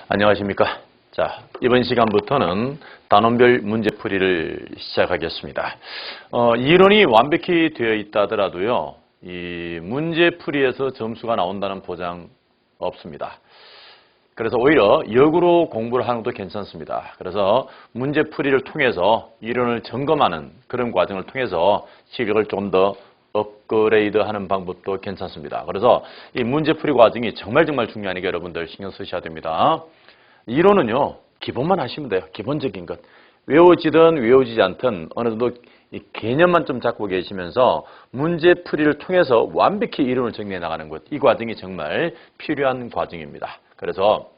안녕하십니까. 자, 이번 시간부터는 단원별 문제풀이를 시작하겠습니다. 이론이 완벽히 되어 있다 하더라도요, 이 문제풀이에서 점수가 나온다는 보장 없습니다. 그래서 오히려 역으로 공부를 하는 것도 괜찮습니다. 그래서 문제풀이를 통해서 이론을 점검하는 그런 과정을 통해서 실력을 좀 더 업그레이드하는 방법도 괜찮습니다. 그래서 이 문제풀이 과정이 정말 중요하니까 여러분들 신경 쓰셔야 됩니다. 이론은요, 기본만 하시면 돼요. 기본적인 것. 외워지든 외워지지 않든 어느 정도 이 개념만 좀 잡고 계시면서 문제풀이를 통해서 완벽히 이론을 정리해 나가는 것. 이 과정이 정말 필요한 과정입니다. 그래서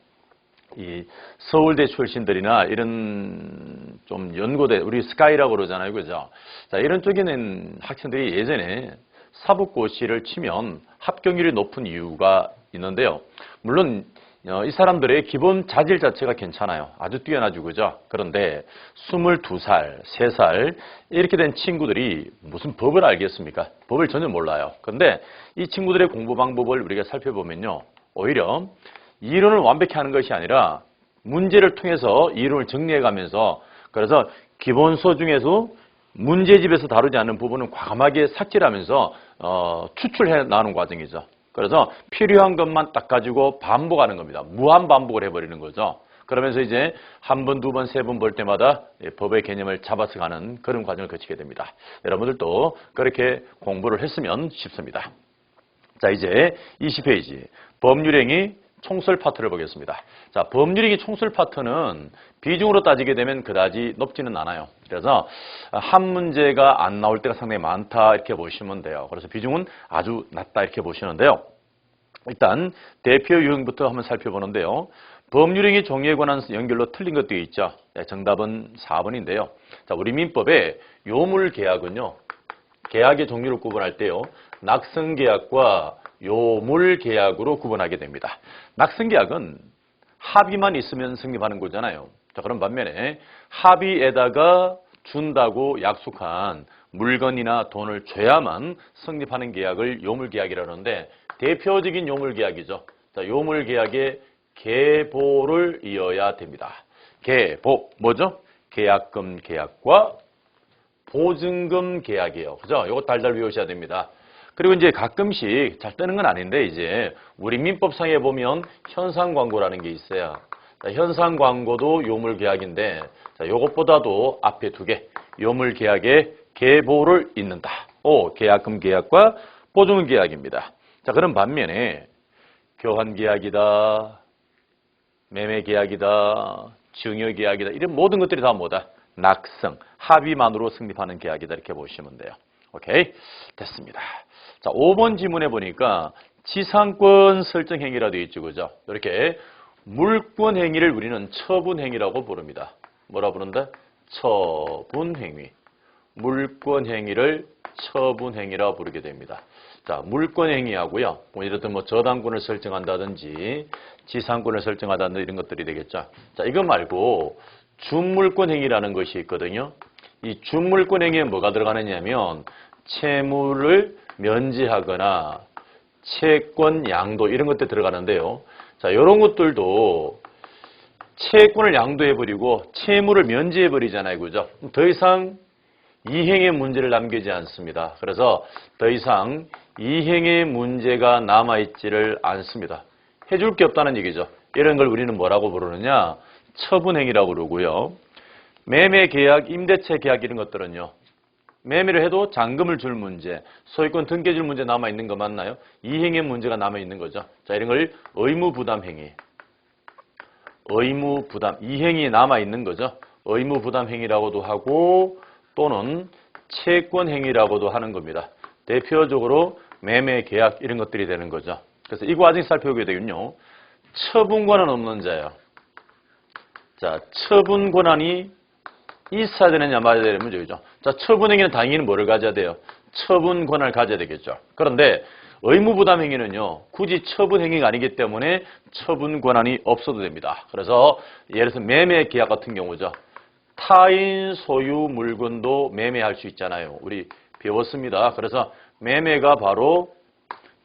이 서울대 출신들이나 이런 좀 연고대, 우리 스카이라고 그러잖아요. 그죠? 자, 이런 쪽에 있는 학생들이 예전에 사법고시를 치면 합격률이 높은 이유가 있는데요. 물론 이 사람들의 기본 자질 자체가 괜찮아요. 아주 뛰어나죠. 그죠? 그런데 22살, 3살 이렇게 된 친구들이 무슨 법을 알겠습니까? 법을 전혀 몰라요. 그런데 이 친구들의 공부 방법을 우리가 살펴보면요. 오히려 이론을 완벽히 하는 것이 아니라 문제를 통해서 이론을 정리해가면서 그래서 기본서 중에서 문제집에서 다루지 않는 부분은 과감하게 삭제하면서 추출해 나가는 과정이죠. 그래서 필요한 것만 딱 가지고 반복하는 겁니다. 무한 반복을 해버리는 거죠. 그러면서 이제 한 번, 두 번, 세 번 볼 때마다 법의 개념을 잡아서 가는 그런 과정을 거치게 됩니다. 여러분들도 그렇게 공부를 했으면 쉽습니다. 자, 이제 20페이지 법률행위 총설 파트를 보겠습니다. 자, 법률행위 총설 파트는 비중으로 따지게 되면 그다지 높지는 않아요. 그래서 한 문제가 안 나올 때가 상당히 많다 이렇게 보시면 돼요. 그래서 비중은 아주 낮다 이렇게 보시는데요. 일단 대표 유형부터 한번 살펴보는데요. 법률행위 종류에 관한 연결로 틀린 것도 있죠. 정답은 4번인데요. 자, 우리 민법에 요물계약은요. 계약의 종류를 구분할 때요. 낙성계약과 요물계약으로 구분하게 됩니다. 낙성계약은 합의만 있으면 성립하는 거잖아요. 자, 그런 반면에 합의에다가 준다고 약속한 물건이나 돈을 줘야만 성립하는 계약을 요물계약이라고 하는데 대표적인 요물계약이죠. 자, 요물계약의 계보를 이어야 됩니다. 계보, 뭐죠? 계약금 계약과 보증금 계약이에요. 그죠? 이거 달달 외우셔야 됩니다. 그리고 이제 가끔씩 잘 뜨는 건 아닌데 이제 우리 민법상에 보면 현상 광고라는 게 있어요. 자, 현상 광고도 요물 계약인데 자, 이것보다도 앞에 두 개 요물 계약의 계보를 잇는다. 계약금 계약과 보증금 계약입니다. 자, 그런 반면에 교환 계약이다, 매매 계약이다, 증여 계약이다 이런 모든 것들이 다 뭐다? 낙성, 합의만으로 성립하는 계약이다 이렇게 보시면 돼요. 오케이? 됐습니다. 자, 5번 지문에 보니까 지상권 설정 행위라 되어 있죠. 그죠? 이렇게 물권 행위를 우리는 처분 행위라고 부릅니다. 뭐라 부른다? 처분 행위. 물권 행위를 처분 행위라 부르게 됩니다. 자, 물권 행위하고요. 이렇듯 뭐 저당권을 설정한다든지 지상권을 설정하다든지 이런 것들이 되겠죠. 자, 이거 말고 준물권 행위라는 것이 있거든요. 이 준물권 행위에 뭐가 들어가느냐면 채무를 면제하거나 채권 양도 이런 것들 들어가는데요. 자, 이런 것들도 채권을 양도해버리고 채무를 면제해버리잖아요. 그죠? 더 이상 이행의 문제를 남기지 않습니다. 그래서 더 이상 이행의 문제가 남아있지를 않습니다. 해줄 게 없다는 얘기죠. 이런 걸 우리는 뭐라고 부르느냐? 처분행위라고 그러고요. 매매 계약, 임대차 계약 이런 것들은요. 매매를 해도 잔금을 줄 문제, 소유권 등기 줄 문제 남아있는 거 맞나요? 이행의 문제가 남아있는 거죠. 자, 이런 걸 의무부담행위. 의무부담, 이행이 남아있는 거죠. 의무부담행위라고도 하고 또는 채권행위라고도 하는 겁니다. 대표적으로 매매 계약 이런 것들이 되는 거죠. 그래서 이 과정 살펴보게 되군요. 처분권은 없는 자예요. 자, 처분 권한이 있어야 되느냐 말아야 되는 문제죠. 자, 처분행위는 당연히 뭐를 가져야 돼요? 처분 권한을 가져야 되겠죠. 그런데 의무부담행위는요. 굳이 처분행위가 아니기 때문에 처분 권한이 없어도 됩니다. 그래서 예를 들어서 매매 계약 같은 경우죠. 타인 소유 물건도 매매할 수 있잖아요. 우리 배웠습니다. 그래서 매매가 바로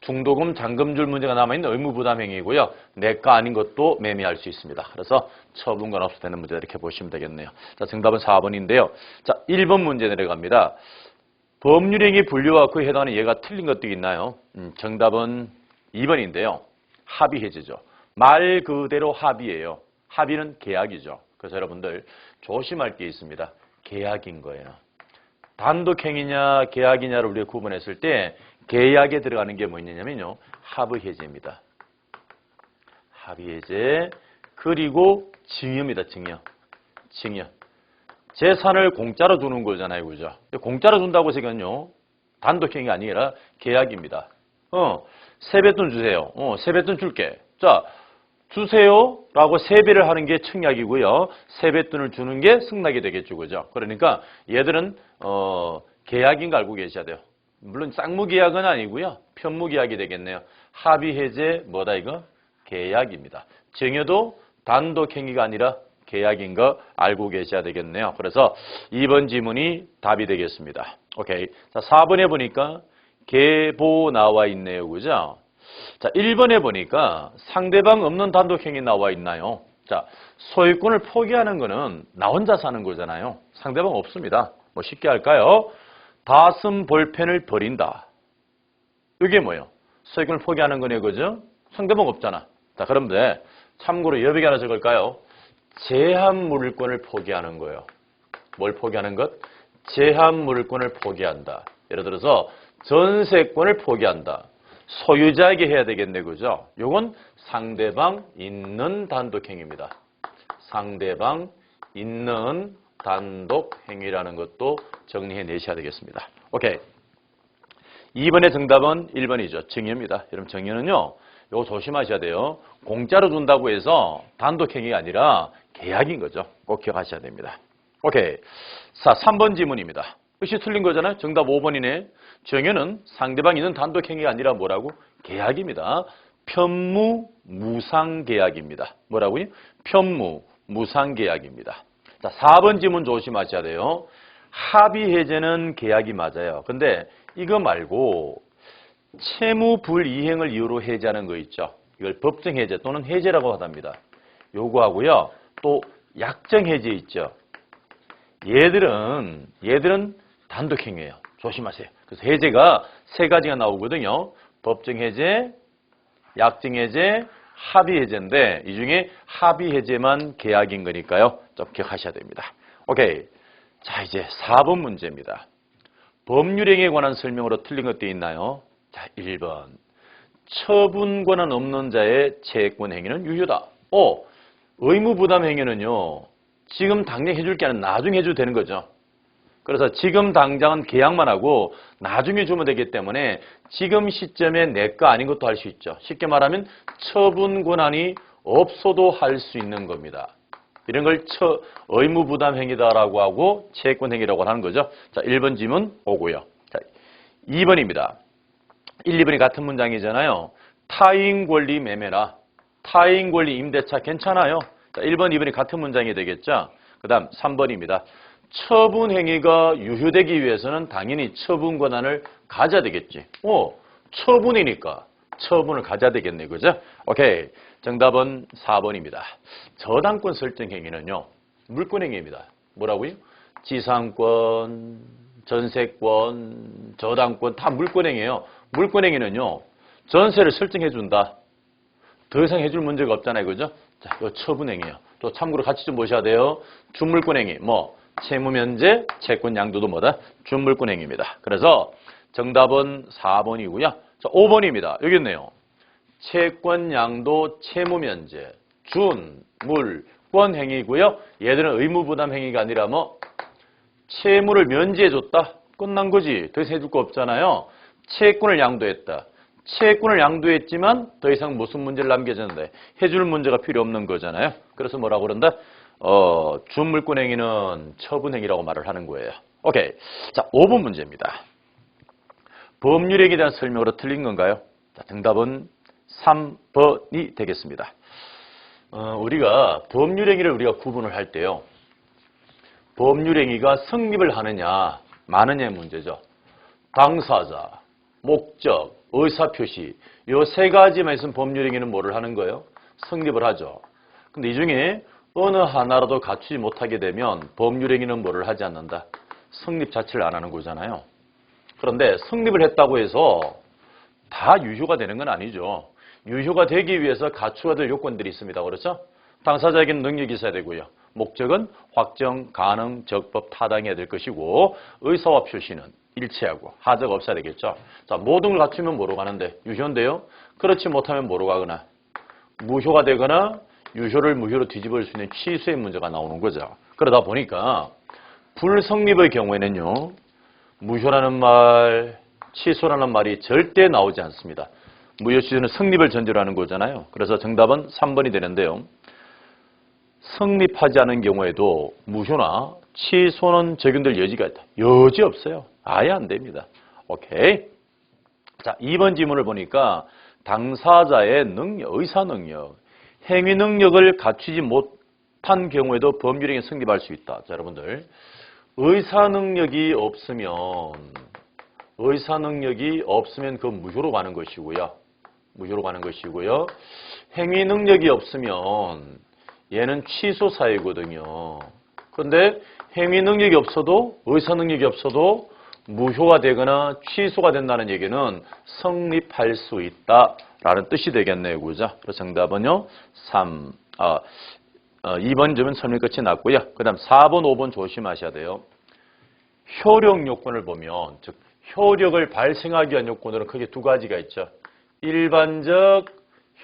중도금, 잔금줄 문제가 남아있는 의무부담행위고요. 내가 아닌 것도 매매할 수 있습니다. 그래서 처분권 없이 되는 문제 이렇게 보시면 되겠네요. 자, 정답은 4번인데요. 자, 1번 문제 내려갑니다. 법률행위 분류와 그에 해당하는 예가 틀린 것도 있나요? 정답은 2번인데요. 합의해지죠. 말 그대로 합의예요. 합의는 계약이죠. 그래서 여러분들 조심할 게 있습니다. 계약인 거예요. 단독행위냐 계약이냐를 우리가 구분했을 때 계약에 들어가는 게 뭐냐면요. 합의해제입니다. 합의해제 그리고 증여입니다. 증여. 재산을 공짜로 주는 거잖아요. 그죠? 공짜로 준다고 해서는요. 단독행위가 아니라 계약입니다. 세뱃돈 주세요. 세뱃돈 줄게. 자, 주세요 라고 세배를 하는 게 청약이고요. 세뱃돈을 주는 게 승낙이 되겠죠. 그죠? 그러니까 얘들은 계약인 거 알고 계셔야 돼요. 물론 쌍무계약은 아니고요. 편무계약이 되겠네요. 합의해제 뭐다 이거? 계약입니다. 증여도 단독행위가 아니라 계약인 거 알고 계셔야 되겠네요. 그래서 2번 지문이 답이 되겠습니다. 오케이. 자, 4번에 보니까 계보 나와 있네요. 그죠? 자, 1번에 보니까 상대방 없는 단독행위 나와 있나요? 자, 소유권을 포기하는 거는 나 혼자 사는 거잖아요. 상대방 없습니다. 뭐 쉽게 할까요? 다 쓴 볼펜을 버린다. 이게 뭐예요? 소유권을 포기하는 거네요. 그죠? 상대방 없잖아. 자, 그런데 참고로 여백이 하나 적을까요? 제한물권을 포기하는 거예요. 뭘 포기하는 것? 제한물권을 포기한다. 예를 들어서 전세권을 포기한다. 소유자에게 해야 되겠네. 그죠? 요건 상대방 있는 단독행위입니다. 상대방 있는 단독행위라는 것도 정리해 내셔야 되겠습니다. 오케이. 2번의 정답은 1번이죠. 증여입니다. 여러분 증여는요. 요거 조심하셔야 돼요. 공짜로 준다고 해서 단독행위가 아니라 계약인 거죠. 꼭 기억하셔야 됩니다. 오케이. 자, 3번 지문입니다. 역시 틀린 거잖아요. 정답 5번이네. 증여는 상대방 있는 단독행위가 아니라 뭐라고? 계약입니다. 편무 무상계약입니다. 뭐라고요? 편무 무상계약입니다. 자, 4번 지문 조심하셔야 돼요. 합의해제는 계약이 맞아요. 근데 이거 말고 채무 불이행을 이유로 해제하는 거 있죠. 이걸 법정해제 또는 해제라고 하답니다. 요거하고요. 또 약정해제 있죠. 얘들은 단독행위예요. 조심하세요. 그래서 해제가 세 가지가 나오거든요. 법정해제, 약정해제, 합의해제인데 이 중에 합의해제만 계약인 거니까요. 좀 기억하셔야 됩니다. 오케이. 자, 이제 4번 문제입니다. 법률행위에 관한 설명으로 틀린 것도 있나요? 자, 1번. 처분 권한 없는 자의 채권 행위는 유효다. 의무부담 행위는요. 지금 당장 해줄 게 아니라 나중에 해줘도 되는 거죠. 그래서 지금 당장은 계약만 하고 나중에 주면 되기 때문에 지금 시점에 내 거 아닌 것도 할 수 있죠. 쉽게 말하면 처분 권한이 없어도 할 수 있는 겁니다. 이런 걸 의무부담 행위다라고 하고 채권 행위라고 하는 거죠. 자, 1번 지문 오고요. 자, 2번입니다. 1, 2번이 같은 문장이잖아요. 타인 권리 매매나 타인 권리 임대차 괜찮아요. 자, 1번, 2번이 같은 문장이 되겠죠. 그 다음 3번입니다. 처분 행위가 유효되기 위해서는 당연히 처분 권한을 가져야 되겠지. 처분이니까 처분을 가져야 되겠네. 그죠? 오케이. 정답은 4번입니다. 저당권 설정 행위는요. 물권 행위입니다. 뭐라고요? 지상권, 전세권, 저당권 다 물권 행위예요. 물권 행위는요. 전세를 설정해 준다. 더 이상 해줄 문제가 없잖아요. 그죠? 자, 이거 처분 행위예요. 또 참고로 같이 좀 보셔야 돼요. 준물권 행위. 채무 면제, 채권 양도도 뭐다? 준물권 행위입니다. 그래서 정답은 4번이고요. 자, 5번입니다. 여기 있네요. 채권 양도, 채무 면제, 준물권 행위고요. 얘들은 의무부담 행위가 아니라 채무를 면제해 줬다. 끝난 거지. 더 이상 해줄 거 없잖아요. 채권을 양도했다. 채권을 양도했지만 더 이상 무슨 문제를 남겨졌는데 해줄 문제가 필요 없는 거잖아요. 그래서 뭐라고 그런다? 준물권 행위는 처분 행위라고 말을 하는 거예요. 오케이. 자, 5번 문제입니다. 법률행위에 대한 설명으로 틀린 건가요? 자, 정답은 3번이 되겠습니다. 우리가 법률행위를 우리가 구분을 할 때요. 법률행위가 성립을 하느냐, 마느냐의 문제죠. 당사자, 목적, 의사표시. 요 세 가지만 있으면 법률행위는 뭐를 하는 거예요? 성립을 하죠. 근데 이 중에 어느 하나라도 갖추지 못하게 되면 법률행위는 뭐를 하지 않는다? 성립 자체를 안 하는 거잖아요. 그런데 성립을 했다고 해서 다 유효가 되는 건 아니죠. 유효가 되기 위해서 갖추어야 될 요건들이 있습니다. 그렇죠? 당사자에게는 능력이 있어야 되고요. 목적은 확정, 가능, 적법, 타당해야 될 것이고 의사와 표시는 일치하고 하자가 없어야 되겠죠. 자, 모든 걸 갖추면 뭐로 가는데? 유효인데요. 그렇지 못하면 뭐로 가거나 무효가 되거나 유효를 무효로 뒤집을 수 있는 취소의 문제가 나오는 거죠. 그러다 보니까 불성립의 경우에는요. 무효라는 말, 취소라는 말이 절대 나오지 않습니다. 무효 취소는 성립을 전제로 하는 거잖아요. 그래서 정답은 3번이 되는데요. 성립하지 않은 경우에도 무효나 취소는 적용될 여지가 있다. 여지 없어요. 아예 안 됩니다. 오케이. 자, 2번 지문을 보니까 당사자의 능력, 의사 능력, 행위 능력을 갖추지 못한 경우에도 법률행위 성립할 수 있다. 자, 여러분들. 의사 능력이 없으면 그 무효로 가는 것이고요. 무효로 가는 것이고요. 행위 능력이 없으면 얘는 취소 사유거든요. 그런데 행위 능력이 없어도 의사 능력이 없어도 무효가 되거나 취소가 된다는 얘기는 성립할 수 있다라는 뜻이 되겠네요. 그죠? 그래서 정답은요. 2번 점은 설명 끝이 났고요. 그 다음 4번, 5번 조심하셔야 돼요. 효력 요건을 보면, 즉 효력을 발생하기 위한 요건들은 크게 두 가지가 있죠. 일반적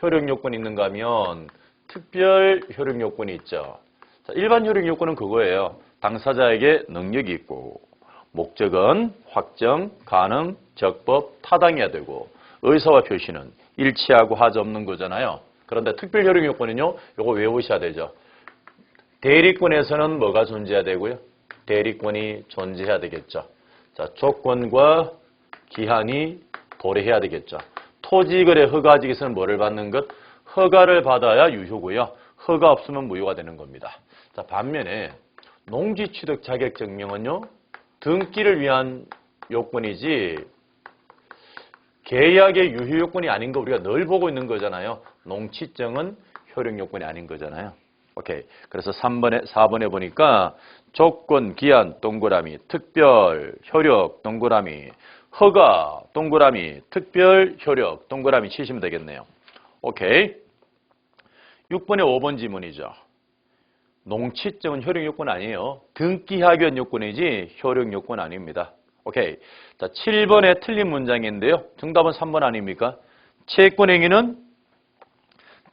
효력 요건이 있는가 하면 특별 효력 요건이 있죠. 자, 일반 효력 요건은 그거예요. 당사자에게 능력이 있고 목적은 확정, 가능, 적법, 타당해야 되고 의사와 표시는 일치하고 하자 없는 거잖아요. 그런데 특별 효력 요건은요. 이거 외우셔야 되죠. 대리권에서는 뭐가 존재해야 되고요? 대리권이 존재해야 되겠죠. 자, 조건과 기한이 도래해야 되겠죠. 토지거래 허가직에서는 뭐를 받는 것? 허가를 받아야 유효고요. 허가 없으면 무효가 되는 겁니다. 자, 반면에 농지취득 자격증명은요. 등기를 위한 요건이지 계약의 유효 요건이 아닌 거 우리가 늘 보고 있는 거잖아요. 농취증은 효력 요건이 아닌 거잖아요. 오케이. 그래서 4번에 보니까 조건, 기한, 동그라미, 특별, 효력, 동그라미, 허가, 동그라미, 특별, 효력, 동그라미 치시면 되겠네요. 오케이. 6번에 5번 지문이죠. 농취증은 효력 요건 아니에요. 등기하기 위한 요건이지 효력 요건 아닙니다. 오케이. 자, 7번에 틀린 문장인데요. 정답은 3번 아닙니까? 채권행위는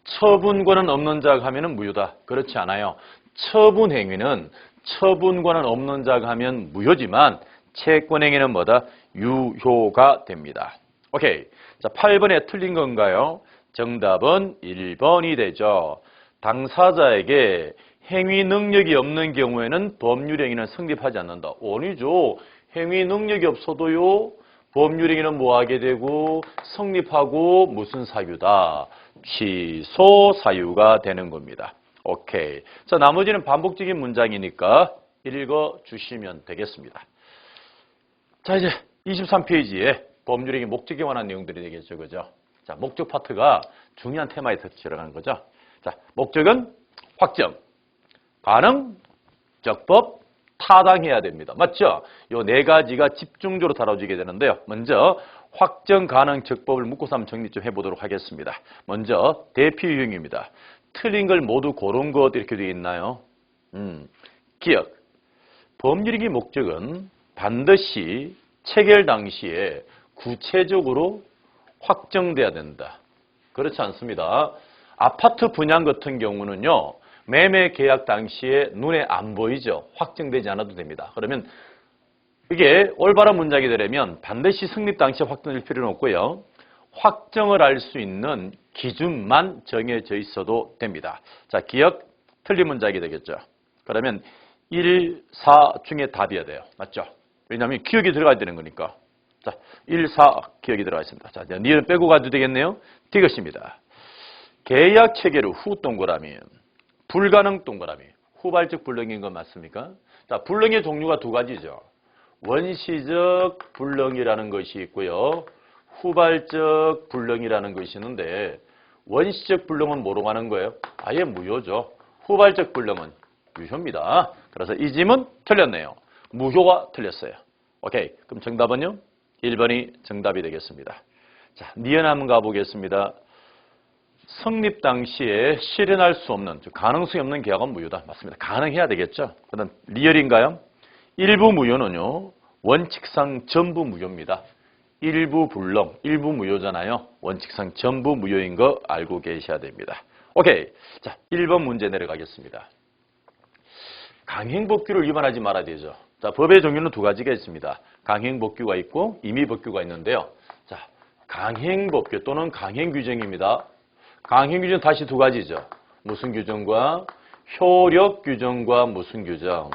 처분권은 없는 자가 하면 무효다. 그렇지 않아요. 처분행위는 처분권은 없는 자가 하면 무효지만 채권행위는 뭐다? 유효가 됩니다. 오케이. 자, 8번에 틀린 건가요? 정답은 1번이 되죠. 당사자에게 행위 능력이 없는 경우에는 법률행위는 성립하지 않는다. 아니죠. 행위 능력이 없어도요. 법률행위는 뭐하게 되고 성립하고 무슨 사유다? 취소 사유가 되는 겁니다. 오케이. 자, 나머지는 반복적인 문장이니까 읽어주시면 되겠습니다. 자, 이제 23페이지에 법률행위 목적에 관한 내용들이 되겠죠. 그죠? 자, 목적 파트가 중요한 테마에 들어가는 거죠. 자, 목적은 확정, 가능, 적법, 타당해야 됩니다. 맞죠? 요 네 가지가 집중적으로 다뤄지게 되는데요. 먼저 확정, 가능, 적법을 묶어서 한번 정리 좀 해보도록 하겠습니다. 먼저 대피 유형입니다. 틀린 걸 모두 고른 것 이렇게 되어 있나요? 기억. 법률행위 목적은 반드시 체결 당시에 구체적으로 확정돼야 된다. 그렇지 않습니다. 아파트 분양 같은 경우는요. 매매 계약 당시에 눈에 안 보이죠. 확정되지 않아도 됩니다. 그러면 이게 올바른 문장이 되려면 반드시 성립 당시에 확정될 필요는 없고요. 확정을 할 수 있는 기준만 정해져 있어도 됩니다. 자, 기억, 틀린 문장이 되겠죠. 그러면 1, 4 중에 답이어야 돼요. 맞죠? 왜냐하면 기억이 들어가야 되는 거니까. 자, 1, 4 기억이 들어가 있습니다. 자, 니은 빼고 가도 되겠네요. 이것입니다. 계약 체결 후 동그라미, 불가능 동그라미. 후발적 불능인 건 맞습니까? 자, 불능의 종류가 두 가지죠. 원시적 불능이라는 것이 있고요. 후발적 불능이라는 것이 있는데 원시적 불능은 뭐로 가는 거예요? 아예 무효죠. 후발적 불능은 유효입니다. 그래서 이 질문 틀렸네요. 무효가 틀렸어요. 오케이. 그럼 정답은요? 1번이 정답이 되겠습니다. 자, 니은 한번 가보겠습니다. 성립 당시에 실현할 수 없는, 가능성이 없는 계약은 무효다. 맞습니다. 가능해야 되겠죠. 그 다음 리얼인가요? 일부 무효는요. 원칙상 전부 무효입니다. 일부 불능, 일부 무효잖아요. 원칙상 전부 무효인 거 알고 계셔야 됩니다. 오케이. 자, 1번 문제 내려가겠습니다. 강행법규를 위반하지 말아야 되죠. 자, 법의 종류는 두 가지가 있습니다. 강행법규가 있고 임의법규가 있는데요. 자, 강행법규 또는 강행규정입니다. 강행규정 다시 두 가지죠. 무슨 규정과 효력규정과 무슨 규정,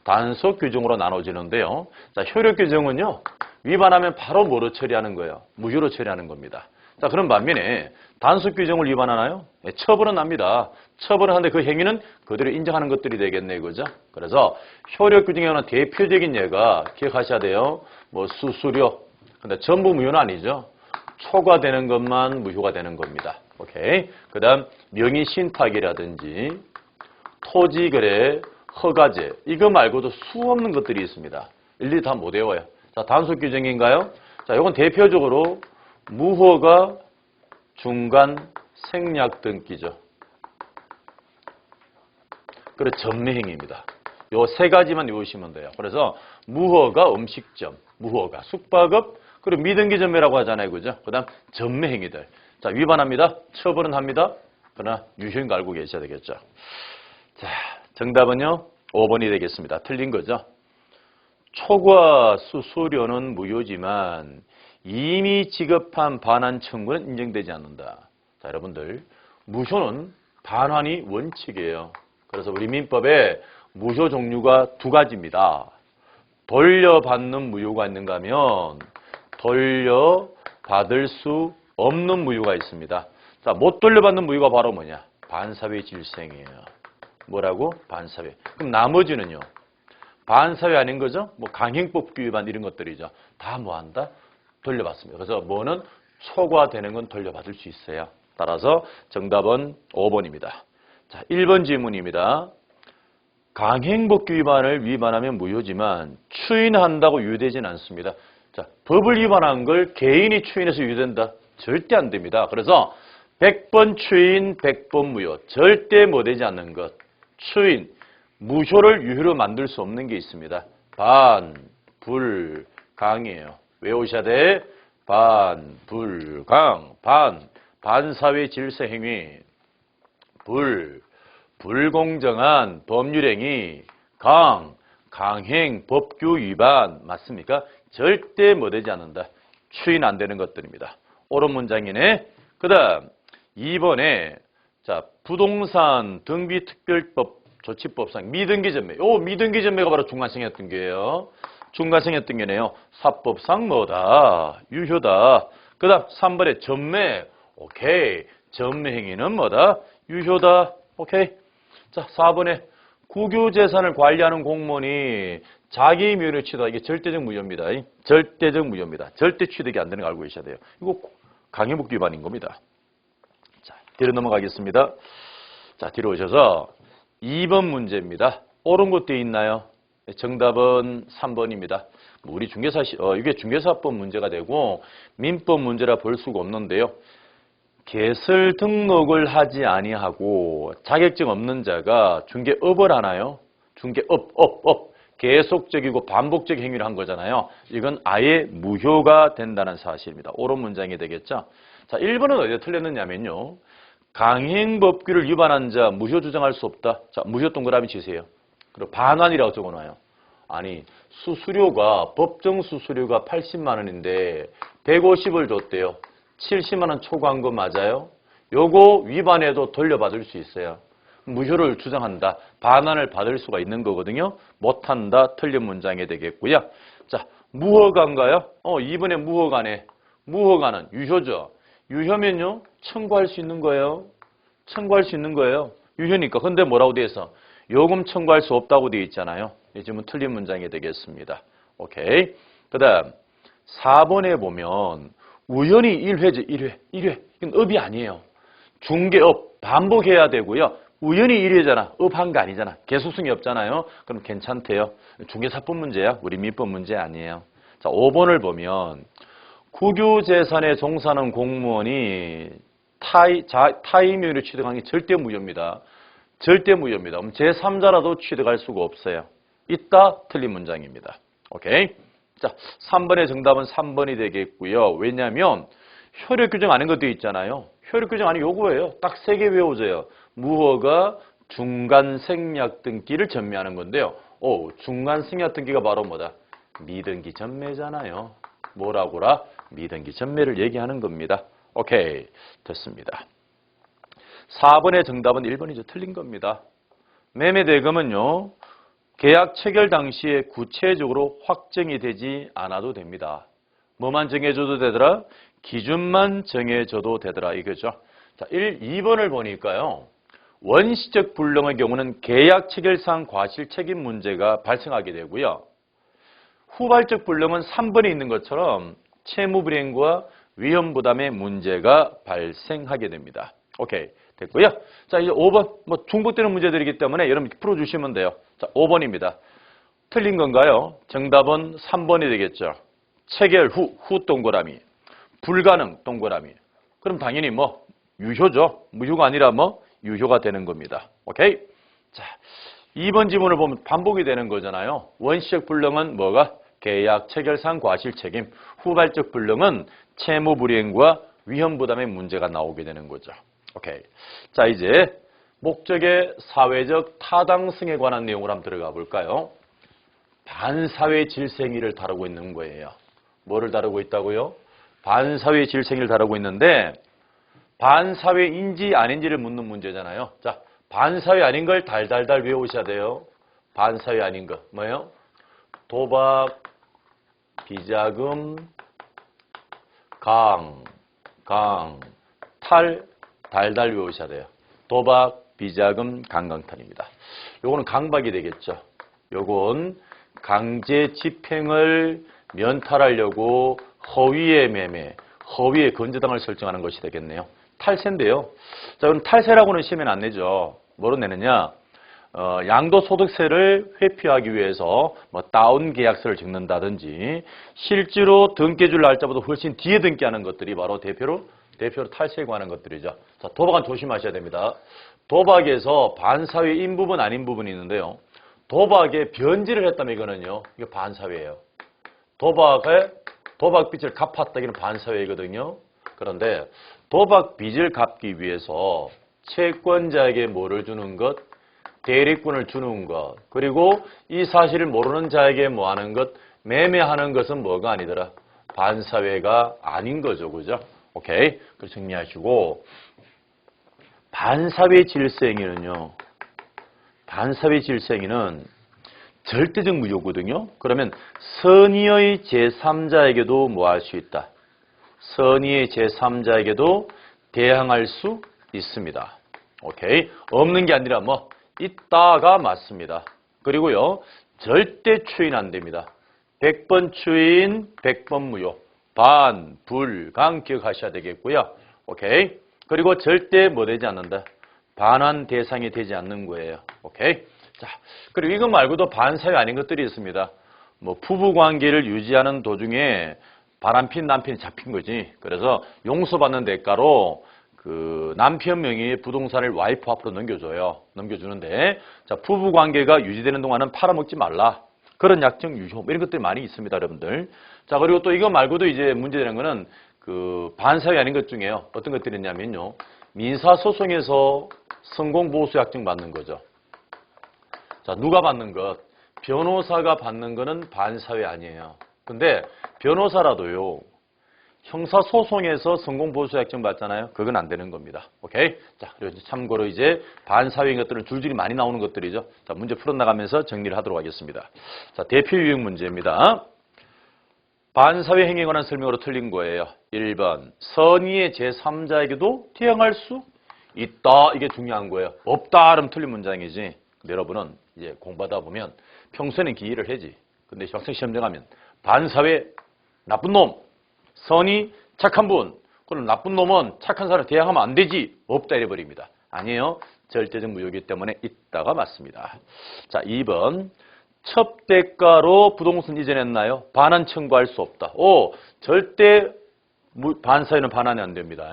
단속규정으로 나눠지는데요. 자, 효력규정은요. 위반하면 바로 뭐로 처리하는 거예요? 무효로 처리하는 겁니다. 자, 그런 반면에 단속규정을 위반하나요? 네, 처벌은 납니다. 처벌을 하는데 그 행위는 그대로 인정하는 것들이 되겠네, 그죠? 그래서 효력규정에는 대표적인 예가 기억하셔야 돼요. 뭐 수수료. 근데 전부 무효는 아니죠. 초과되는 것만 무효가 되는 겁니다. 오케이. 그 다음 명의신탁이라든지 토지거래, 허가제 이거 말고도 수없는 것들이 있습니다. 일일이 다 못 외워요. 자, 단속 규정인가요? 자, 이건 대표적으로 무허가, 중간, 생략 등기죠. 그리고 전매행위입니다. 요 세 가지만 외우시면 돼요. 그래서 무허가 음식점, 무허가 숙박업, 그리고 미등기 전매라고 하잖아요. 그죠? 그 다음 전매행위들. 자, 위반합니다. 처벌은 합니다. 그러나 유효인 거 알고 계셔야 되겠죠. 자, 정답은요. 5번이 되겠습니다. 틀린 거죠. 초과 수수료는 무효지만 이미 지급한 반환 청구는 인정되지 않는다. 자, 여러분들 무효는 반환이 원칙이에요. 그래서 우리 민법에 무효 종류가 두 가지입니다. 돌려받는 무효가 있는가 하면 돌려받을 수 없는 무효가 있습니다. 자, 못 돌려받는 무효가 바로 뭐냐? 반사회 질서행위예요. 뭐라고? 반사회. 그럼 나머지는요? 반사회 아닌 거죠? 뭐 강행법규 위반 이런 것들이죠. 다 뭐한다? 돌려받습니다. 그래서 뭐는 초과되는 건 돌려받을 수 있어요. 따라서 정답은 5번입니다. 자, 1번 질문입니다. 강행법규 위반을 위반하면 무효지만 추인한다고 유효되진 않습니다. 자, 법을 위반한 걸 개인이 추인해서 유효된다? 절대 안 됩니다. 그래서 100번 추인, 100번 무효. 절대 못 되지 않는 것. 추인, 무효를 유효로 만들 수 없는 게 있습니다. 반, 불, 강이에요. 외우셔야 돼. 반, 불, 강. 반사회 질서 행위. 불공정한 법률행위. 강행, 법규 위반. 맞습니까? 절대 못 되지 않는다. 추인 안 되는 것들입니다. 옳은 문장이네. 그 다음 2번에 자, 부동산 등기특별법 조치법상 미등기 전매. 미등기 전매가 바로 중간성의 등기예요. 중간성의 등기네요. 사법상 뭐다? 유효다. 그 다음 3번에 전매. 오케이. 전매 행위는 뭐다? 유효다. 오케이. 자, 4번에 국유재산을 관리하는 공무원이 자기 임의로 취득. 이게 절대적 무효입니다. 절대적 무효입니다. 절대 취득이 안 되는 거 알고 계셔야 돼요. 이거 강행법규 위반인 겁니다. 자, 뒤로 넘어가겠습니다. 자, 뒤로 오셔서 2번 문제입니다. 옳은 것도 있나요? 정답은 3번입니다. 우리 중개사 이게 중개사법 문제가 되고 민법 문제라 볼 수가 없는데요. 개설 등록을 하지 아니하고 자격증 없는 자가 중개업을 하나요? 중개업. 계속적이고 반복적 행위를 한 거잖아요. 이건 아예 무효가 된다는 사실입니다. 옳은 문장이 되겠죠. 자, 1번은 어디에 틀렸느냐면요. 강행법규를 위반한 자 무효 주장할 수 없다. 자, 무효 동그라미 치세요. 그리고 반환이라고 적어놔요. 아니, 수수료가 법정 수수료가 80만 원인데 150을 줬대요. 70만 원 초과한 거 맞아요? 요거 위반해도 돌려받을 수 있어요. 무효를 주장한다. 반환을 받을 수가 있는 거거든요. 못한다. 틀린 문장이 되겠고요. 자, 무허가인가요? 2번에 무허가네. 무허가는 유효죠. 유효면요. 청구할 수 있는 거예요. 청구할 수 있는 거예요. 유효니까. 근데 뭐라고 돼 있어? 요금 청구할 수 없다고 돼 있잖아요. 이 질문 틀린 문장이 되겠습니다. 오케이. 그 다음 4번에 보면 우연히 1회지, 1회. 이건 업이 아니에요. 중개업 반복해야 되고요. 우연히 1회잖아. 업한 거 아니잖아. 계속성이 없잖아요. 그럼 괜찮대요. 중개사법 문제야. 우리 민법 문제 아니에요. 자, 5번을 보면 국유재산에 종사하는 공무원이 타의 명의로 취득한 게 절대 무효입니다. 절대 무효입니다. 그럼 제3자라도 취득할 수가 없어요. 있다? 틀린 문장입니다. 오케이? 자, 3번의 정답은 3번이 되겠고요. 왜냐하면 효력 규정 아닌 것도 있잖아요. 효력 규정 아닌 요거예요. 딱 3개 외워져요. 무허가 중간 생략 등기를 전매하는 건데요. 중간 생략 등기가 바로 뭐다? 미등기 전매잖아요. 뭐라고라? 미등기 전매를 얘기하는 겁니다. 오케이, 됐습니다. 4번의 정답은 1번이죠. 틀린 겁니다. 매매 대금은요. 계약 체결 당시에 구체적으로 확정이 되지 않아도 됩니다. 뭐만 정해줘도 되더라? 기준만 정해줘도 되더라 이거죠. 자, 2번을 보니까요. 원시적 불능의 경우는 계약 체결상 과실 책임 문제가 발생하게 되고요. 후발적 불능은 3번에 있는 것처럼 채무 불이행과 위험 부담의 문제가 발생하게 됩니다. 오케이, 됐고요. 자, 이제 5번 중복되는 문제들이기 때문에 여러분 풀어주시면 돼요. 자, 5번입니다. 틀린 건가요? 정답은 3번이 되겠죠. 체결 후 동그라미, 불가능 동그라미. 그럼 당연히 유효죠. 무효가 아니라 유효가 되는 겁니다. 오케이? 자, 2번 지문을 보면 반복이 되는 거잖아요. 원시적 불능은 뭐가? 계약 체결상 과실 책임. 후발적 불능은 채무 불이행과 위험 부담의 문제가 나오게 되는 거죠. 오케이. 자, 이제 목적의 사회적 타당성에 관한 내용을 한번 들어가 볼까요? 반사회 질서행위를 다루고 있는 거예요. 뭐를 다루고 있다고요? 반사회 질서행위를 다루고 있는데 반사회인지 아닌지를 묻는 문제잖아요. 자, 반사회 아닌 걸 달달달 외우셔야 돼요. 반사회 아닌 거. 뭐예요? 도박, 비자금, 탈, 달달 외우셔야 돼요. 도박, 비자금, 강탈입니다. 요거는 강박이 되겠죠. 요건 강제 집행을 면탈하려고 허위의 매매, 허위의 건재당을 설정하는 것이 되겠네요. 탈세인데요. 자, 그럼 탈세라고는 시험에 안 내죠. 뭐로 내느냐? 양도소득세를 회피하기 위해서 다운 계약서를 적는다든지 실제로 등기해줄 날짜보다 훨씬 뒤에 등기하는 것들이 바로 대표로 탈세에 관한 것들이죠. 자, 도박은 조심하셔야 됩니다. 도박에서 반사회인 부분 아닌 부분이 있는데요. 도박에 변질을 했다면 이거는요. 이거 반사회예요. 도박 빚을 갚았다. 이거는 반사회이거든요. 그런데 도박 빚을 갚기 위해서 채권자에게 뭐를 주는 것? 대리권을 주는 것. 그리고 이 사실을 모르는 자에게 뭐 하는 것? 매매하는 것은 뭐가 아니더라? 반사회가 아닌 거죠. 그죠? 오케이. 그래서 정리하시고. 반사회 질서행위는요. 반사회 질서행위는 절대적 무효거든요. 그러면 선의의 제3자에게도 뭐 할 수 있다? 선의의 제3자에게도 대항할 수 있습니다. 오케이. 없는 게 아니라 있다가 맞습니다. 그리고요. 절대 추인 안 됩니다. 100번 추인, 100번 무효. 반, 불, 강 기억하셔야 되겠고요. 오케이. 그리고 절대 되지 않는다. 반환 대상이 되지 않는 거예요. 오케이. 자, 그리고 이거 말고도 반사회 아닌 것들이 있습니다. 부부 관계를 유지하는 도중에 바람핀 남편이 잡힌 거지. 그래서 용서받는 대가로 그 남편 명의의 부동산을 와이프 앞으로 넘겨주는데, 자, 부부 관계가 유지되는 동안은 팔아먹지 말라. 그런 약정 유효. 이런 것들이 많이 있습니다, 여러분들. 자, 그리고 또 이거 말고도 이제 문제되는 거는 그 반사회 아닌 것 중에요. 어떤 것들이 있냐면요. 민사소송에서 성공보수 약정 받는 거죠. 자, 누가 받는 것? 변호사가 받는 거는 반사회 아니에요. 근데 변호사라도요. 형사소송에서 성공보수 약정 받잖아요. 그건 안 되는 겁니다. 오케이? 자, 그리고 참고로 이제 반사회인 것들은 줄줄이 많이 나오는 것들이죠. 자, 문제 풀어나가면서 정리를 하도록 하겠습니다. 자, 대표 유형 문제입니다. 반사회 행위에 관한 설명으로 틀린 거예요. 1번. 선의의 제3자에게도 대항할 수 있다. 이게 중요한 거예요. 없다. 그러면 틀린 문장이지. 근데 여러분은 이제 공부하다 보면 평소에는 기일을 하지. 근데 학생 시험 들어가면 반사회 나쁜 놈. 선의 착한 분, 그럼 나쁜 놈은 착한 사람 대항하면 안 되지. 없다 이래버립니다. 아니에요. 절대적 무효이기 때문에 있다가 맞습니다. 자, 2번. 첩대가로 부동산 이전했나요? 반환 청구할 수 없다. 절대 반사회는 반환이 안 됩니다.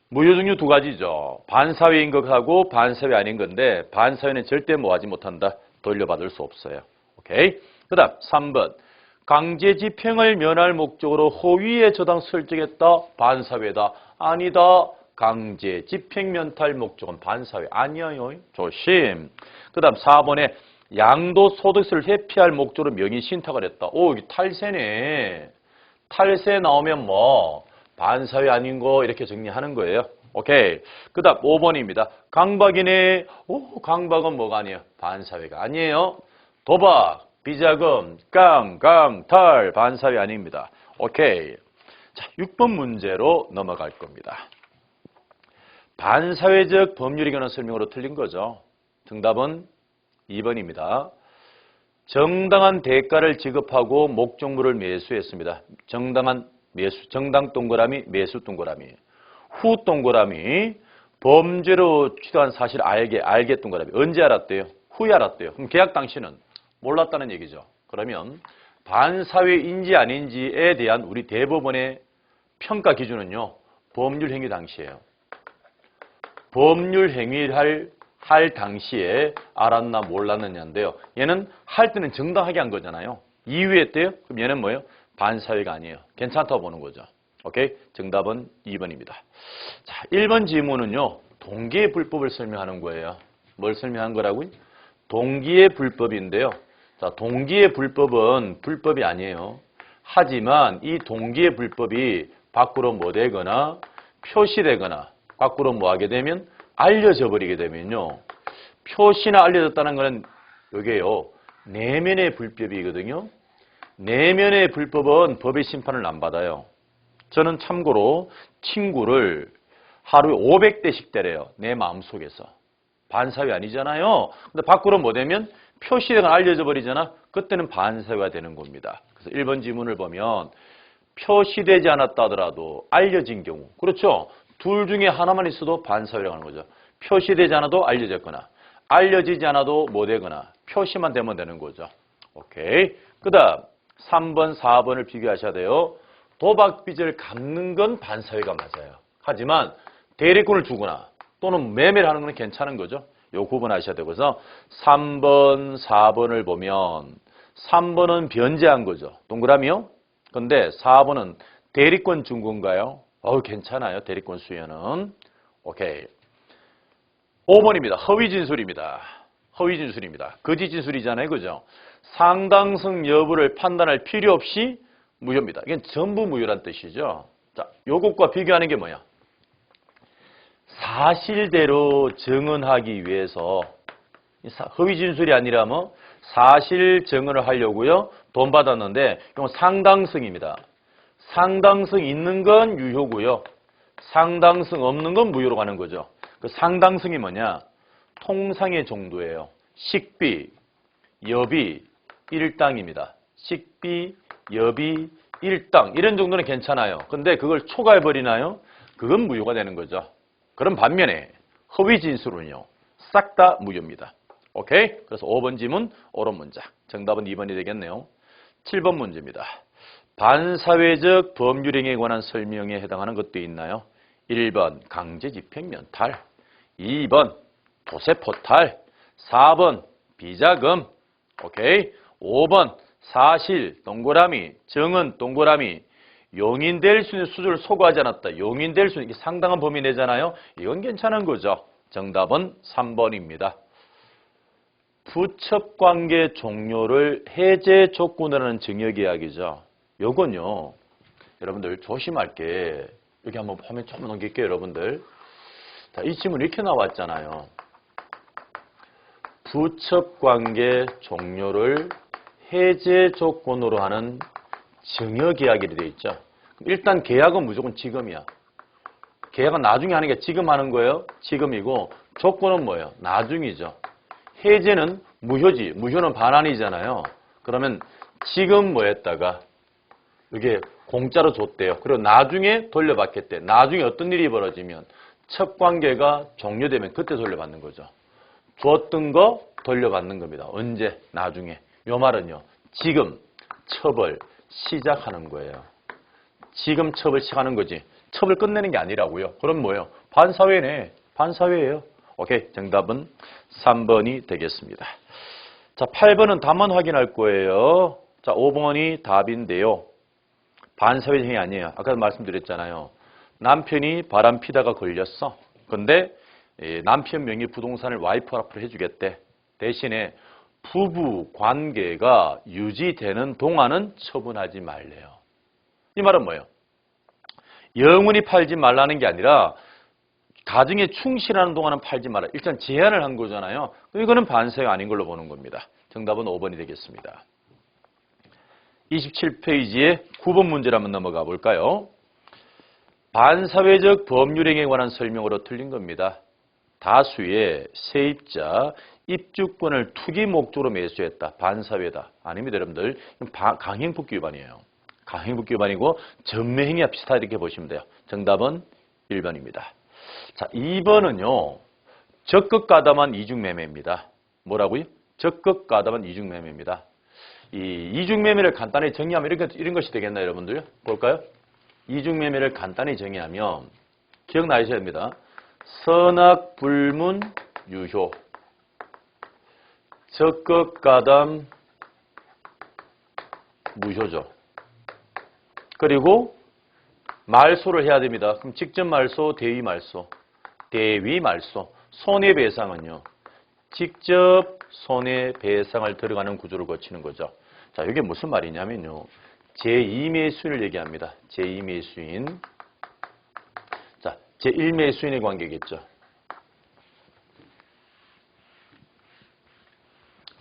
무효 종류 두 가지죠. 반사회인 것하고 반사회 아닌 건데 반사회는 절대 뭐하지 못한다. 돌려받을 수 없어요. 오케이. 그 다음 3번. 강제 집행을 면할 목적으로 허위의 저당 설정했다. 반사회다. 아니다. 강제 집행 면탈 목적은 반사회 아니에요. 조심. 그 다음 4번에 양도소득세를 회피할 목적으로 명의 신탁을 했다. 이게 탈세네. 탈세 나오면 뭐 반사회 아닌 거 이렇게 정리하는 거예요. 오케이. 그 다음 5번입니다. 강박이네. 강박은 뭐가 아니에요? 반사회가 아니에요. 도박, 비자금, 탈, 반사회 아닙니다. 오케이. 자, 6번 문제로 넘어갈 겁니다. 반사회적 법률에 관한 설명으로 틀린 거죠. 정답은 2번입니다. 정당한 대가를 지급하고 목적물을 매수했습니다. 정당한 매수, 정당 동그라미, 매수 동그라미. 후 동그라미, 범죄로 취도한 사실 알게 동그라미. 언제 알았대요? 후에 알았대요. 그럼 계약 당시는 몰랐다는 얘기죠. 그러면 반사회인지 아닌지에 대한 우리 대법원의 평가 기준은요. 법률 행위 당시예요. 법률 행위를 할 당시에 알았나 몰랐느냐인데요. 얘는 할 때는 정당하게 한 거잖아요. 이후에 했대요? 그럼 얘는 뭐예요? 반사회가 아니에요. 괜찮다고 보는 거죠. 오케이? 정답은 2번입니다. 자, 1번 지문은요. 동기의 불법을 설명하는 거예요. 뭘 설명한 거라고요? 동기의 불법인데요. 자, 동기의 불법은 불법이 아니에요. 하지만 이 동기의 불법이 밖으로 뭐 되거나 표시되거나 밖으로 뭐 하게 되면 알려져 버리게 되면요. 표시나 알려졌다는 것은 여기에요. 내면의 불법이거든요. 내면의 불법은 법의 심판을 안 받아요. 저는 참고로 친구를 하루에 500대씩 때려요. 내 마음속에서. 반사회 아니잖아요. 근데 밖으로 뭐 되면 표시되거나 알려져 버리잖아. 그때는 반사회가 되는 겁니다. 그래서 1번 지문을 보면 표시되지 않았다 하더라도 알려진 경우. 그렇죠? 둘 중에 하나만 있어도 반사회라고 하는 거죠. 표시되지 않아도 알려졌거나 알려지지 않아도 뭐 되거나 표시만 되면 되는 거죠. 오케이. 그 다음 3번, 4번을 비교하셔야 돼요. 도박빚을 갚는 건 반사회가 맞아요. 하지만 대리권을 주거나 또는 매매를 하는 건 괜찮은 거죠. 요 구분하셔야 되고 그래서 3번, 4번을 보면 3번은 변제한 거죠. 동그라미요. 근데 4번은 대리권 준 건가요? 괜찮아요. 대리권 수여는. 오케이. 5번입니다. 허위 진술입니다. 허위 진술입니다. 거짓 진술이잖아요. 그죠? 상당성 여부를 판단할 필요 없이 무효입니다. 이건 전부 무효란 뜻이죠. 자, 요것과 비교하는 게 뭐야? 사실대로 증언하기 위해서 허위 진술이 아니라 뭐 사실 증언을 하려고요. 돈 받았는데 이건 상당성입니다. 상당성 있는 건 유효고요. 상당성 없는 건 무효로 가는 거죠. 그 상당성이 뭐냐? 통상의 정도예요. 식비, 여비, 일당입니다. 식비, 여비, 일당 이런 정도는 괜찮아요. 근데 그걸 초과해버리나요? 그건 무효가 되는 거죠. 그럼 반면에 허위 진술은요. 싹 다 무효입니다. 오케이? 그래서 5번 지문, 옳은 문장. 정답은 2번이 되겠네요. 7번 문제입니다. 반사회적 법률행위에 관한 설명에 해당하는 것도 있나요? 1번 강제집행 면탈, 2번 도세포탈, 4번 비자금, 오케이? 5번 사실 동그라미, 정은 동그라미, 용인될 수 있는 수준을 소거하지 않았다. 용인될 수 있는 게 상당한 범위 내잖아요. 이건 괜찮은 거죠. 정답은 3번입니다. 부첩관계 종료를 해제 조건으로 하는 증여계약이죠. 요건요. 여러분들 조심할 게 여기 한번 화면 좀 넘길게요. 여러분들. 자, 이 질문 이렇게 나왔잖아요. 부첩관계 종료를 해제 조건으로 하는 증여계약이 되어 있죠. 일단 계약은 무조건 지금이야. 계약은 나중에 하는 게 지금 하는 거예요. 지금이고 조건은 뭐예요? 나중이죠. 해제는 무효지. 무효는 반환이잖아요. 그러면 지금 뭐 했다가 이게 공짜로 줬대요. 그리고 나중에 돌려받겠대. 나중에 어떤 일이 벌어지면 첫 관계가 종료되면 그때 돌려받는 거죠. 줬던 거 돌려받는 겁니다. 언제? 나중에. 요 말은요. 지금 첩을 시작하는 거예요. 지금 첩을 시작하는 거지. 첩을 끝내는 게 아니라고요. 그럼 뭐예요? 반사회네. 반사회예요. 오케이. 정답은 3번이 되겠습니다. 자, 8번은 답만 확인할 거예요. 자, 5번이 답인데요. 반사회행위 아니에요. 아까 말씀드렸잖아요. 남편이 바람 피다가 걸렸어. 근데 남편 명의 부동산을 와이프 앞으로 해주겠대. 대신에 부부 관계가 유지되는 동안은 처분하지 말래요. 이 말은 뭐예요? 영원히 팔지 말라는 게 아니라 가정에 충실하는 동안은 팔지 말라. 일단 제한을 한 거잖아요. 이거는 반사회가 아닌 걸로 보는 겁니다. 정답은 5번이 되겠습니다. 27페이지에 9번 문제를 한번 넘어가 볼까요? 반사회적 법률행위에 관한 설명으로 틀린 겁니다. 다수의 세입자 입주권을 투기 목적으로 매수했다. 반사회다. 아닙니다, 여러분들. 강행법규 위반이에요. 강행법규 위반이고 전매행위와 비슷하다 이렇게 보시면 돼요. 정답은 1번입니다. 자, 2번은요. 적극 가담한 이중매매입니다. 뭐라고요? 적극 가담한 이중매매입니다. 이 이중매매를 간단히 정의하면 이런 것이 되겠나요, 여러분들? 볼까요? 이중매매를 간단히 정의하면 기억나셔야 됩니다. 선악 불문 유효, 적극 가담 무효죠. 그리고 말소를 해야 됩니다. 그럼 직접 말소, 대위 말소, 대위 말소. 손해배상은요. 직접 손해배상을 들어가는 구조를 거치는 거죠. 자, 이게 무슨 말이냐면요. 제2매수인을 얘기합니다. 제2매수인. 자, 제1매수인의 관계겠죠.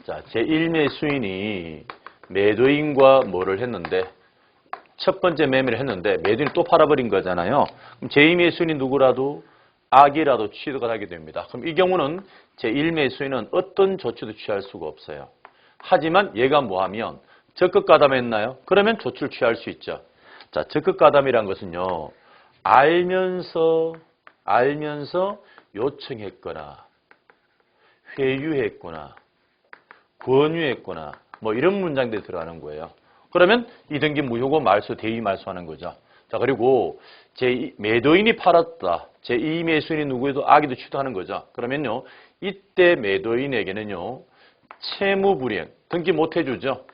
자, 제1매수인이 매도인과 뭐를 했는데 첫 번째 매매를 했는데 매도인이 또 팔아버린 거잖아요. 그럼 제2매수인이 누구라도 악이라도 취득을 하게 됩니다. 그럼 이 경우는 제1매수인은 어떤 조치도 취할 수가 없어요. 하지만 얘가 뭐하면 적극 가담했나요? 그러면 조치를 취할 수 있죠. 자, 적극 가담이란 것은요. 알면서 요청했거나 회유했거나 권유했거나 뭐 이런 문장들이 들어가는 거예요. 그러면 이등기 무효고 말소, 대위 말소하는 거죠. 자, 그리고 매도인이 팔았다. 제2매수인이 누구에도 악의도 취득하는 거죠. 그러면요. 이때 매도인에게는요. 채무불이행, 등기 못 해주죠.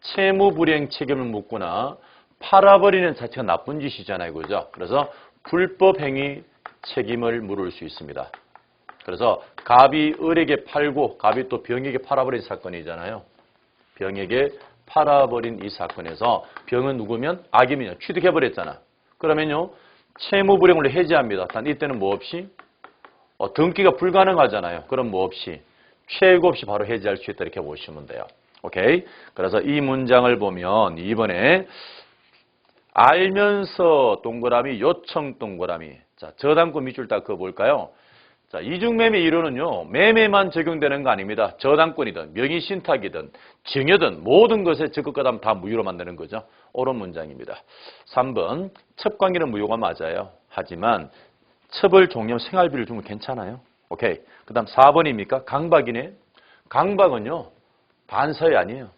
채무불이행 책임을 묻거나 팔아버리는 자체가 나쁜 짓이잖아요. 그죠? 그래서 불법행위 책임을 물을 수 있습니다. 그래서 갑이 을에게 팔고 갑이 또 병에게 팔아버린 사건이잖아요. 병에게 팔아버린 이 사건에서 병은 누구면 악이면요. 취득해버렸잖아. 그러면요. 채무불이행을 해지합니다. 단 이때는 뭐 없이? 등기가 불가능하잖아요. 그럼 뭐 없이? 최고 없이 바로 해지할 수 있다 이렇게 보시면 돼요. 오케이? 그래서 이 문장을 보면 이번에 알면서 동그라미, 요청 동그라미. 자, 저당권 밑줄 딱 그거 볼까요? 자, 이중매매 이론은요, 매매만 적용되는 거 아닙니다. 저당권이든, 명의신탁이든, 증여든, 모든 것에 적극가담 다 무효로 만드는 거죠. 옳은 문장입니다. 3번, 첩관계는 무효가 맞아요. 하지만, 첩을 종료하면 생활비를 주면 괜찮아요. 오케이. 그 다음 4번입니까? 강박이네. 강박은요, 반사회 아니에요.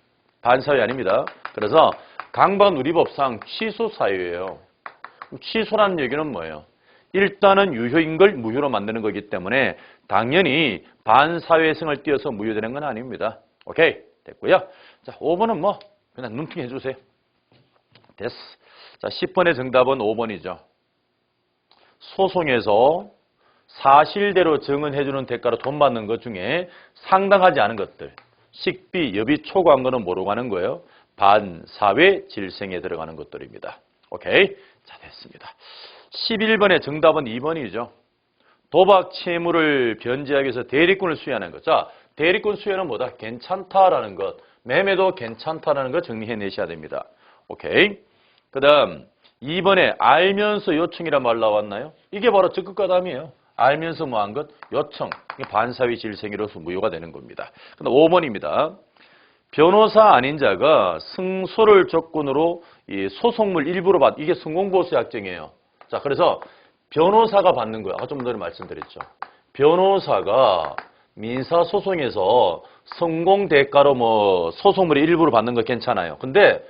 반사회 아닙니다. 그래서, 강박은 우리 법상 취소 사유예요. 취소라는 얘기는 뭐예요? 일단은 유효인 걸 무효로 만드는 거기 때문에 당연히 반사회성을 띄어서 무효되는 건 아닙니다. 오케이. 됐고요. 자, 5번은 뭐 그냥 눈팅 해주세요. 됐어. 자, 10번의 정답은 5번이죠. 소송에서 사실대로 증언해주는 대가로 돈 받는 것 중에 상당하지 않은 것들. 식비, 여비 초과한 거는 뭐로 가는 거예요? 반사회 질생에 들어가는 것들입니다. 오케이. 자, 됐습니다. 11번의 정답은 2번이죠. 도박 채무를 변제하기 위해서 대리권을 수여하는 것. 자, 대리권 수여는 뭐다? 괜찮다라는 것. 매매도 괜찮다라는 것 정리해내셔야 됩니다. 오케이. 그 다음 2번에 알면서 요청이란 말 나왔나요? 이게 바로 적극가담이에요. 알면서 뭐한 것? 요청. 반사회 질생이로서 무효가 되는 겁니다. 그 다음 5번입니다. 변호사 아닌 자가 승소를 조건으로 이 소송물 일부로 받, 이게 성공보수 약정이에요. 자, 그래서 변호사가 받는 거예요. 아까 좀 전에 말씀드렸죠. 변호사가 민사소송에서 성공 대가로 뭐 소송물의 일부를 받는 거 괜찮아요. 근데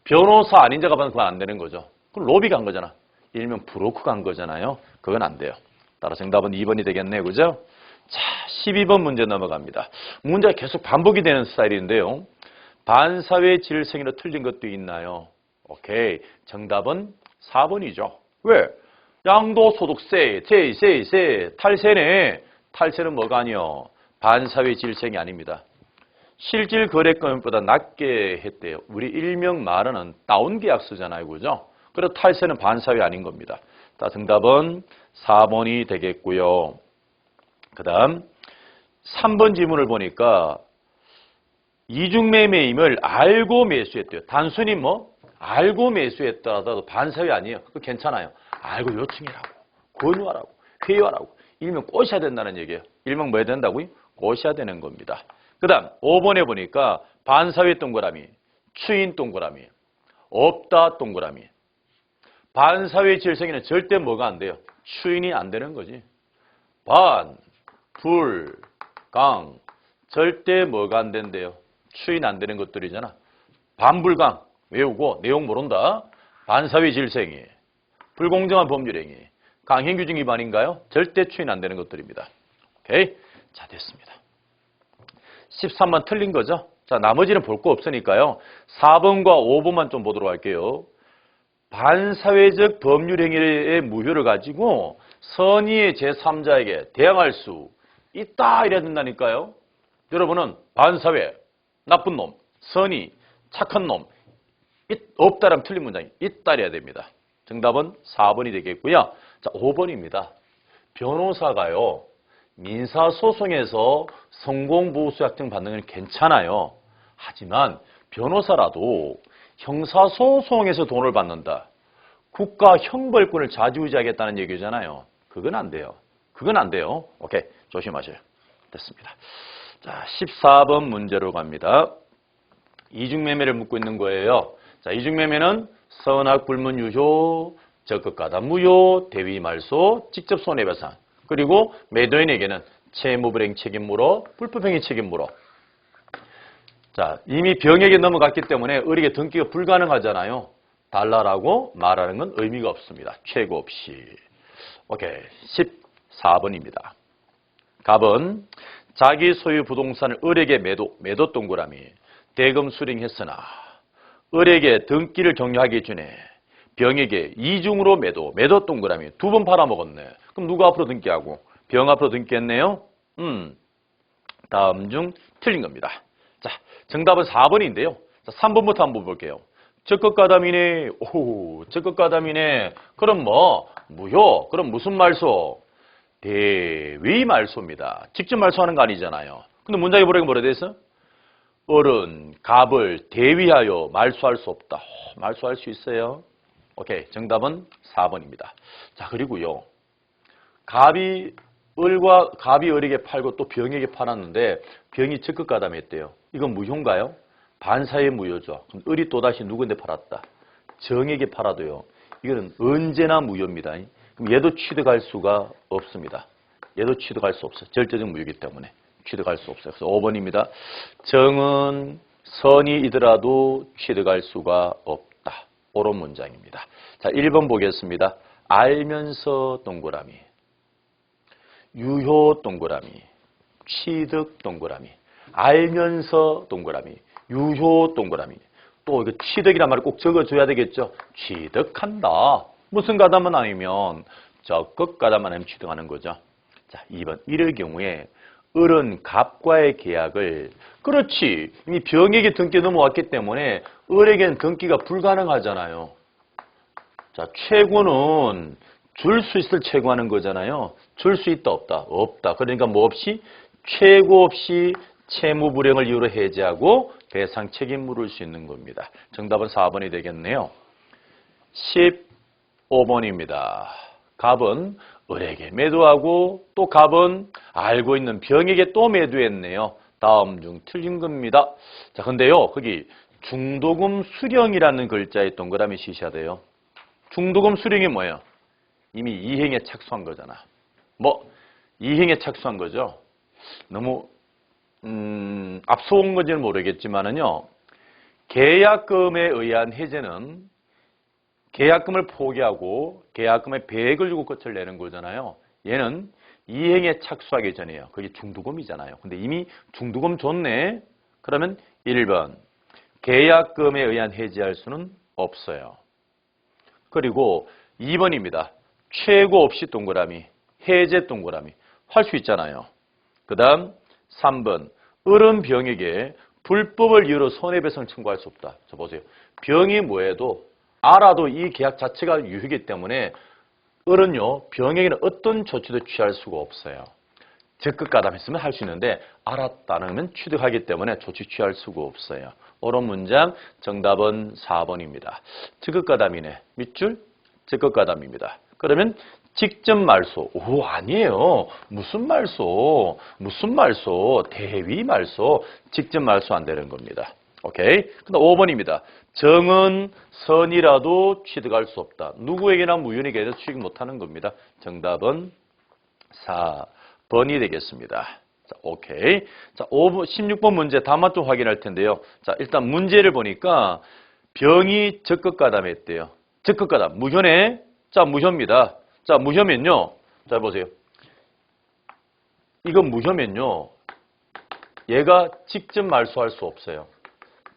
변호사 아닌 자가 받는 건 안 되는 거죠. 그럼 로비가 한 거잖아. 일명 브로커가 한 거잖아요. 그건 안 돼요. 따라 정답은 2번이 되겠네요. 그죠? 자, 12번 문제 넘어갑니다. 문제가 계속 반복이 되는 스타일인데요. 반사회 질성으로 틀린 것도 있나요? 오케이. 정답은 4번이죠. 왜? 양도소득세, 세세, 탈세네. 탈세는 뭐가 아니요? 반사회 질성이 아닙니다. 실질 거래금액보다 낮게 했대요. 우리 일명 말하는 다운계약서잖아요. 그죠? 그래서 탈세는 반사회 아닌 겁니다. 자, 정답은 4번이 되겠고요. 그 다음 3번 지문을 보니까 이중매매임을 알고 매수했대요. 단순히 뭐 알고 매수했다라도 반사회 아니에요. 그거 괜찮아요. 알고 요청이라고, 권유하라고, 회유하라고. 일명 꼬셔야 된다는 얘기예요. 일명 뭐 해야 된다고요? 꼬셔야 되는 겁니다. 그 다음 5번에 보니까 반사회 동그라미, 추인 동그라미, 없다 동그라미. 반사회 질성에는 절대 뭐가 안 돼요? 추인이 안 되는 거지. 반, 불, 강. 절대 뭐가 안 된대요? 추인 안 되는 것들이잖아. 반불강 외우고 내용 모른다. 반사회 질성이, 불공정한 법률행위, 강행규정 위반인가요? 절대 추인 안 되는 것들입니다. 오케이? 자, 됐습니다. 13번 틀린 거죠? 자, 나머지는 볼 거 없으니까요. 4번과 5번만 좀 보도록 할게요. 반사회적 법률행위의 무효를 가지고 선의의 제3자에게 대항할 수 있다 이래야 된다니까요. 여러분은 반사회, 나쁜 놈, 선의, 착한 놈, 없다라면 틀린 문장이 있다 이래야 됩니다. 정답은 4번이 되겠고요. 자, 5번입니다. 변호사가요. 민사소송에서 성공보수약정 받는 건 괜찮아요. 하지만 변호사라도 형사소송에서 돈을 받는다. 국가 형벌권을 좌지우지하겠다는 얘기잖아요. 그건 안 돼요. 그건 안 돼요. 오케이, 조심하세요. 됐습니다. 자, 14번 문제로 갑니다. 이중매매를 묻고 있는 거예요. 자, 이중매매는 선악불문유효, 적극가담 무효, 대위말소, 직접 손해배상. 그리고 매도인에게는 채무불이행 책임물어, 불법행위 책임물어. 자, 이미 병역에 넘어갔기 때문에 을에게 등기가 불가능하잖아요. 달라라고 말하는 건 의미가 없습니다. 최고 없이. 오케이, 14번입니다. 갑은 자기 소유 부동산을 을에게 매도 동그라미, 대금 수령했으나 을에게 등기를 격려하기 전에 병에게 이중으로 매도 동그라미 2번 팔아먹었네. 그럼 누가 앞으로 등기하고? 병 앞으로 등기했네요. 다음 중 틀린 겁니다. 자, 정답은 4번인데요. 자, 3번부터 한번 볼게요. 적극가담이네. 오, 적극가담이네. 그럼 뭐? 무효. 그럼 무슨 말소? 대위 말소입니다. 직접 말소하는 거 아니잖아요. 근데 문장에 보니까 뭐라 돼 있어? 을은 갑을 대위하여 말소할 수 없다. 말소할 수 있어요. 오케이, 정답은 4번입니다. 자, 그리고요. 갑이 을에게 팔고 또 병에게 팔았는데 병이 적극가담했대요. 이건 무효인가요? 반사의 무효죠. 그럼 을이 또다시 누구한테 팔았다? 정에게 팔아도요. 이거는 언제나 무효입니다. 그럼 얘도 취득할 수가 없습니다. 얘도 취득할 수 없어요. 절대적 무효이기 때문에 취득할 수 없어요. 그래서 5번입니다. 정은 선의이더라도 취득할 수가 없다. 옳은 문장입니다. 자, 1번 보겠습니다. 알면서 동그라미, 유효 동그라미, 취득 동그라미, 알면서 동그라미, 유효 동그라미. 또 이거 취득이란 말을 꼭 적어줘야 되겠죠. 취득한다. 무슨 가담은 아니면 적극 가담만 하면 취득하는 거죠. 자, 2번. 이럴 경우에 을은 갑과의 계약을, 그렇지, 이미 병에게 등기 넘어왔기 때문에 을에게는 등기가 불가능하잖아요. 자, 최고는 줄 수 있을 최고하는 거잖아요. 줄 수 있다 없다? 없다. 그러니까 뭐 없이? 최고 없이 채무불이행을 이유로 해제하고 배상 책임 물을 수 있는 겁니다. 정답은 4번이 되겠네요. 15번입니다. 갑은 을에게 매도하고 또 갑은 알고 있는 병에게 또 매도했네요. 다음 중 틀린 겁니다. 자, 근데요, 거기 중도금 수령이라는 글자에 동그라미 치셔야 돼요. 중도금 수령이 뭐예요? 이미 이행에 착수한 거잖아. 뭐 이행에 착수한 거죠. 너무 앞서온 건지는 모르겠지만은요. 계약금에 의한 해제는 계약금을 포기하고 계약금의 배액을 주고 끝을 내는 거잖아요. 얘는 이행에 착수하기 전이에요. 그게 중도금이잖아요. 근데 이미 중도금 줬네. 그러면 1번 계약금에 의한 해지할 수는 없어요. 그리고 2번입니다. 최고 없이 동그라미, 해제 동그라미 할 수 있잖아요. 그 다음 3번 을은 병에게 불법을 이유로 손해배상을 청구할 수 없다. 저 보세요. 병이 뭐해도 알아도 이 계약 자체가 유효이기 때문에 을은요, 병에게는 어떤 조치도 취할 수가 없어요. 적극가담했으면 할 수 있는데 알았다는 취득하기 때문에 조치 취할 수가 없어요. 옳은 문장 정답은 4번입니다. 적극가담이네. 밑줄 적극가담입니다. 그러면 직접 말소. 오, 아니에요. 무슨 말소? 무슨 말소? 대위 말소. 직접 말소 안 되는 겁니다. 오케이. 그다음 5번입니다. 정은 선이라도 취득할 수 없다. 누구에게나 무효에게 해서 취득 못하는 겁니다. 정답은 4번이 되겠습니다. 자, 오케이. 자, 16번 문제 답만 좀 확인할 텐데요. 자, 일단 문제를 보니까 병이 적극가담했대요. 적극가담. 무효네. 자, 무효입니다. 자, 무효면요. 자, 보세요. 이거 무효면요. 얘가 직접 말소할 수 없어요.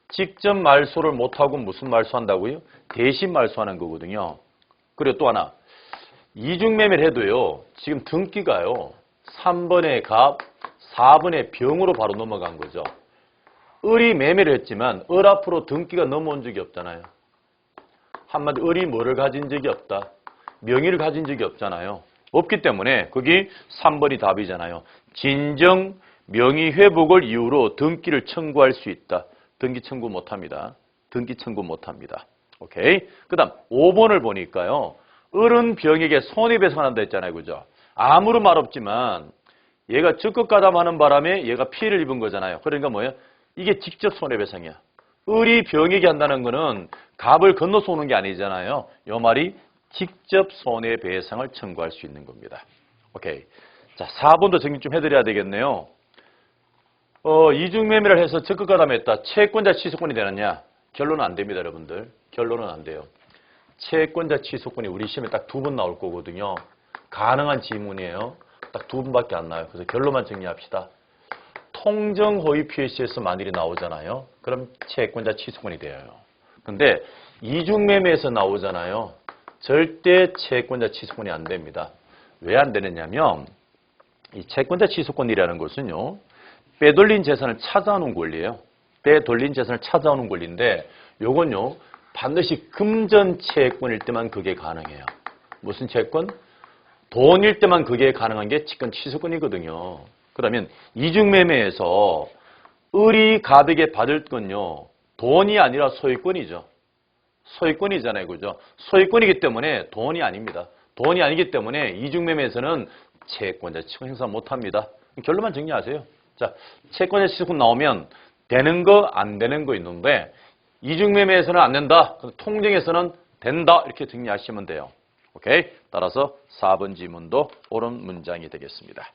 직접 말소를 못하고 무슨 말소한다고요? 대신 말소하는 거거든요. 그리고 또 하나. 이중매매를 해도요. 지금 등기가요. 3번의 갑, 4번의 병으로 바로 넘어간 거죠. 을이 매매를 했지만 을 앞으로 등기가 넘어온 적이 없잖아요. 한마디 을이 뭐를 가진 적이 없다. 명의를 가진 적이 없잖아요. 없기 때문에 거기 3번이 답이잖아요. 진정 명의 회복을 이유로 등기를 청구할 수 있다. 등기 청구 못합니다. 등기 청구 못합니다. 오케이. 그 다음 5번을 보니까요. 을은 병에게 손해배상한다 했잖아요. 그죠? 아무런 말 없지만 얘가 적극가담하는 바람에 얘가 피해를 입은 거잖아요. 그러니까 뭐예요? 이게 직접 손해배상이야. 을이 병에게 한다는 거는 갑을 건너서 오는 게 아니잖아요. 이 말이 직접 손해배상을 청구할 수 있는 겁니다. 오케이. 자, 4번도 정리 좀 해드려야 되겠네요. 이중매매를 해서 적극가담했다. 채권자 취소권이 되느냐? 결론은 안 됩니다, 여러분들. 결론은 안 돼요. 채권자 취소권이 우리 시험에 딱 2번 나올 거거든요. 가능한 지문이에요. 딱 2번밖에 안 나와요. 그래서 결론만 정리합시다. 통정허위 PC에서 만일이 나오잖아요. 그럼 채권자 취소권이 돼요. 근데 이중매매에서 나오잖아요. 절대 채권자 취소권이 안 됩니다. 왜 안 되느냐면 이 채권자 취소권이라는 것은요. 빼돌린 재산을 찾아오는 권리예요. 빼돌린 재산을 찾아오는 권리인데 요건요. 반드시 금전 채권일 때만 그게 가능해요. 무슨 채권? 돈일 때만 그게 가능한 게 채권 취소권이거든요. 그러면 이중매매에서 을이 갑에게 받을 건요. 돈이 아니라 소유권이죠. 소유권이잖아요. 그죠? 소유권이기 때문에 돈이 아닙니다. 돈이 아니기 때문에 이중매매에서는 채권자 취소권 행사 못합니다. 결론만 정리하세요. 자, 채권자 취소권 나오면 되는 거, 안 되는 거 있는데 이중매매에서는 안 된다. 통정에서는 된다. 이렇게 정리하시면 돼요. 오케이? 따라서 4번 지문도 옳은 문장이 되겠습니다.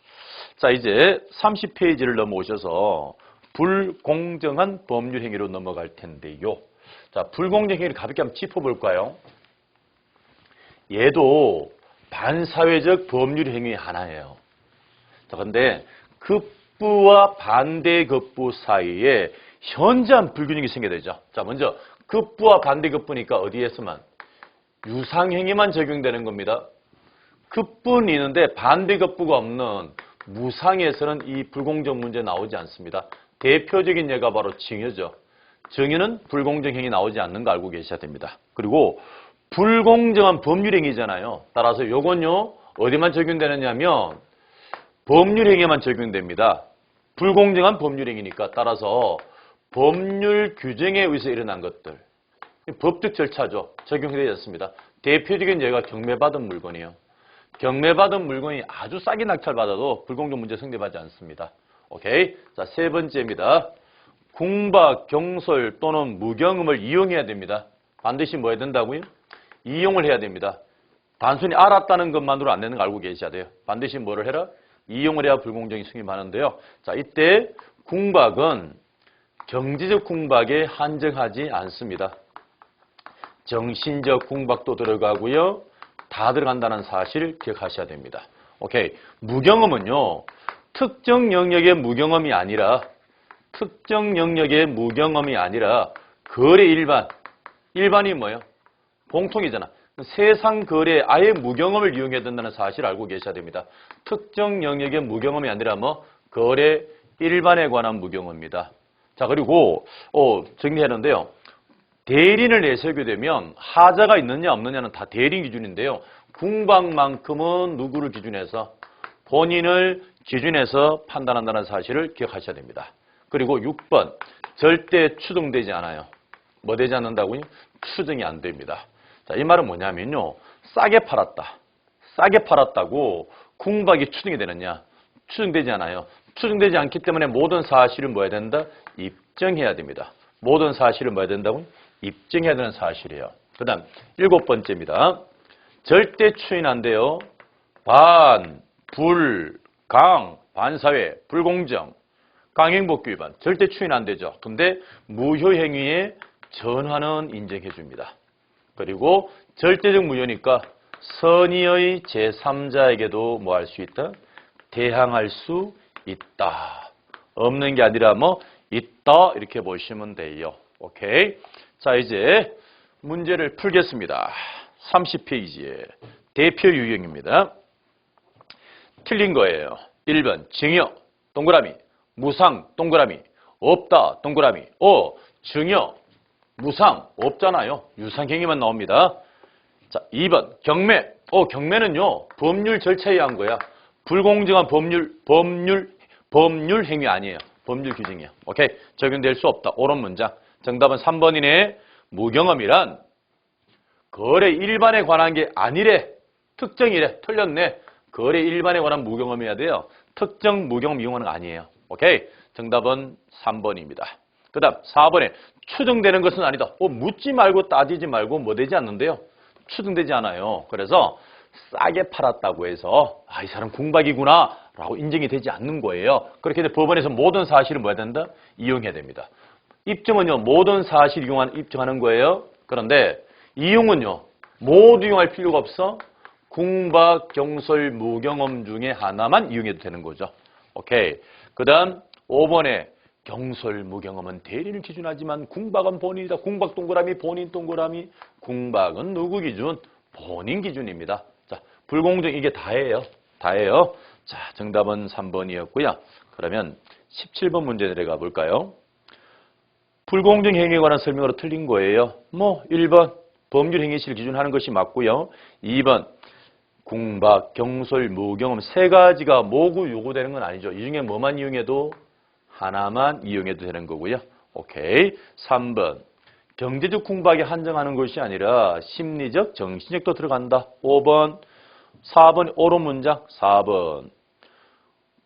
자, 이제 30페이지를 넘어오셔서 불공정한 법률 행위로 넘어갈 텐데요. 자, 불공정 행위를 가볍게 한번 짚어볼까요? 얘도 반사회적 법률 행위 하나예요. 자, 근데 급부와 반대급부 사이에 현저한 불균형이 생겨야 되죠. 자, 먼저 급부와 반대급부니까 어디에서만? 유상행위만 적용되는 겁니다. 급부는 있는데 반대급부가 없는 무상에서는 이 불공정 문제 나오지 않습니다. 대표적인 예가 바로 증여죠. 증여는 불공정 행위 나오지 않는 거 알고 계셔야 됩니다. 그리고 불공정한 법률행위잖아요. 따라서 요건요. 어디만 적용되느냐면 법률행위만 적용됩니다. 불공정한 법률행위니까 따라서 법률 규정에 의해서 일어난 것들. 법적 절차죠. 적용되었습니다. 대표적인 예가 경매받은 물건이에요. 경매받은 물건이 아주 싸게 낙찰받아도 불공정 문제 성립하지 않습니다. 오케이. 자, 세 번째입니다. 궁박, 경솔 또는 무경음을 이용해야 됩니다. 반드시 뭐 해야 된다고요? 이용을 해야 됩니다. 단순히 알았다는 것만으로 안 되는 거 알고 계셔야 돼요. 반드시 뭐를 해라? 이용을 해야 불공정이 승인하는데요. 자, 이때 궁박은 경제적 궁박에 한정하지 않습니다. 정신적 궁박도 들어가고요. 다 들어간다는 사실을 기억하셔야 됩니다. 오케이. 무경험은요. 특정 영역의 무경험이 아니라 거래 일반. 일반이 뭐예요? 공통이잖아. 세상 거래에 아예 무경험을 이용해야 된다는 사실을 알고 계셔야 됩니다. 특정 영역의 무경험이 아니라 뭐 거래 일반에 관한 무경험입니다. 자, 그리고 정리하는데요. 대리인을 내세우게 되면 하자가 있느냐 없느냐는 다 대리인 기준인데요. 궁박만큼은 누구를 기준해서 본인을 기준해서 판단한다는 사실을 기억하셔야 됩니다. 그리고 6번 절대 추정되지 않아요. 뭐 되지 않는다고요? 추정이 안 됩니다. 자, 이 말은 뭐냐면요. 싸게 팔았다고 궁박이 추정이 되느냐? 추정되지 않아요. 추정되지 않기 때문에 모든 사실을 뭐 해야 된다? 입증해야 됩니다. 모든 사실을 뭐 해야 된다고? 입증해야 되는 사실이에요. 그 다음 7번째입니다. 절대 추인 안 돼요. 반, 불, 강, 반사회, 불공정, 강행복귀 위반. 절대 추인 안 되죠. 근데 무효행위의 전환은 인정해 줍니다. 그리고 절대적 무효니까 선의의 제3자에게도 뭐 할 수 있다? 대항할 수 있다. 없는 게 아니라 뭐 있다 이렇게 보시면 돼요. 오케이. 자, 이제 문제를 풀겠습니다. 30페이지에 대표 유형입니다. 틀린 거예요. 1번 증여 동그라미 무상 동그라미 없다 동그라미 증여 무상 없잖아요. 유상행위만 나옵니다. 자, 2번 경매. 경매는요. 법률 절차에 의한 거야. 불공정한 법률 행위 아니에요. 법률 규정이에요. 오케이. 적용될 수 없다. 옳은 문장. 정답은 3번이네. 무경험이란 거래 일반에 관한 게 아니래. 특정이래. 틀렸네. 거래 일반에 관한 무경험이어야 돼요. 특정 무경험 이용하는 거 아니에요. 오케이. 정답은 3번입니다. 그 다음 4번에 추정되는 것은 아니다. 묻지 말고 따지지 말고 뭐 되지 않는데요. 추정되지 않아요. 그래서 싸게 팔았다고 해서 이 사람 궁박이구나 라고 인정이 되지 않는 거예요. 그렇게 해서 법원에서 모든 사실을 뭐 해야 된다? 이용해야 됩니다. 입증은요. 모든 사실 입증하는 거예요. 그런데 이용은요. 모두 이용할 필요가 없어. 궁박, 경솔, 무경험 중에 하나만 이용해도 되는 거죠. 오케이. 그 다음 5번에 경솔, 무경험은 대리를 기준하지만 궁박은 본인이다. 궁박 동그라미, 본인 동그라미. 궁박은 누구 기준? 본인 기준입니다. 자, 불공정 이게 다예요. 다예요. 자, 정답은 3번이었고요. 그러면 17번 문제 내려가 볼까요? 불공정 행위에 관한 설명으로 틀린 거예요. 1번 법률 행위실 기준하는 것이 맞고요. 2번 궁박, 경솔, 무경험 세 가지가 모두 요구되는 건 아니죠. 이 중에 뭐만 이용해도 하나만 이용해도 되는 거고요. 오케이. 3번 경제적 궁박에 한정하는 것이 아니라 심리적, 정신적도 들어간다. 5번 4번 옳은 문장. 4번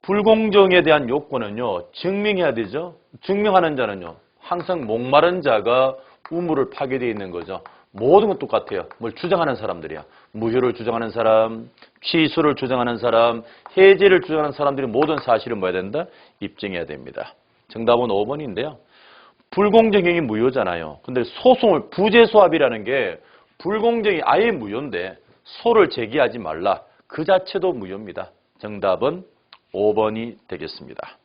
불공정에 대한 요건은요. 증명해야 되죠. 증명하는 자는요. 항상 목마른 자가 우물을 파게 되어 있는 거죠. 모든 건 똑같아요. 뭘 주장하는 사람들이야. 무효를 주장하는 사람, 취소를 주장하는 사람, 해제를 주장하는 사람들이 모든 사실을 뭐 해야 된다? 입증해야 됩니다. 정답은 5번인데요. 불공정행위 무효잖아요. 근데 소송을 부재소합이라는 게 불공정이 아예 무효인데 소를 제기하지 말라. 그 자체도 무효입니다. 정답은 5번이 되겠습니다.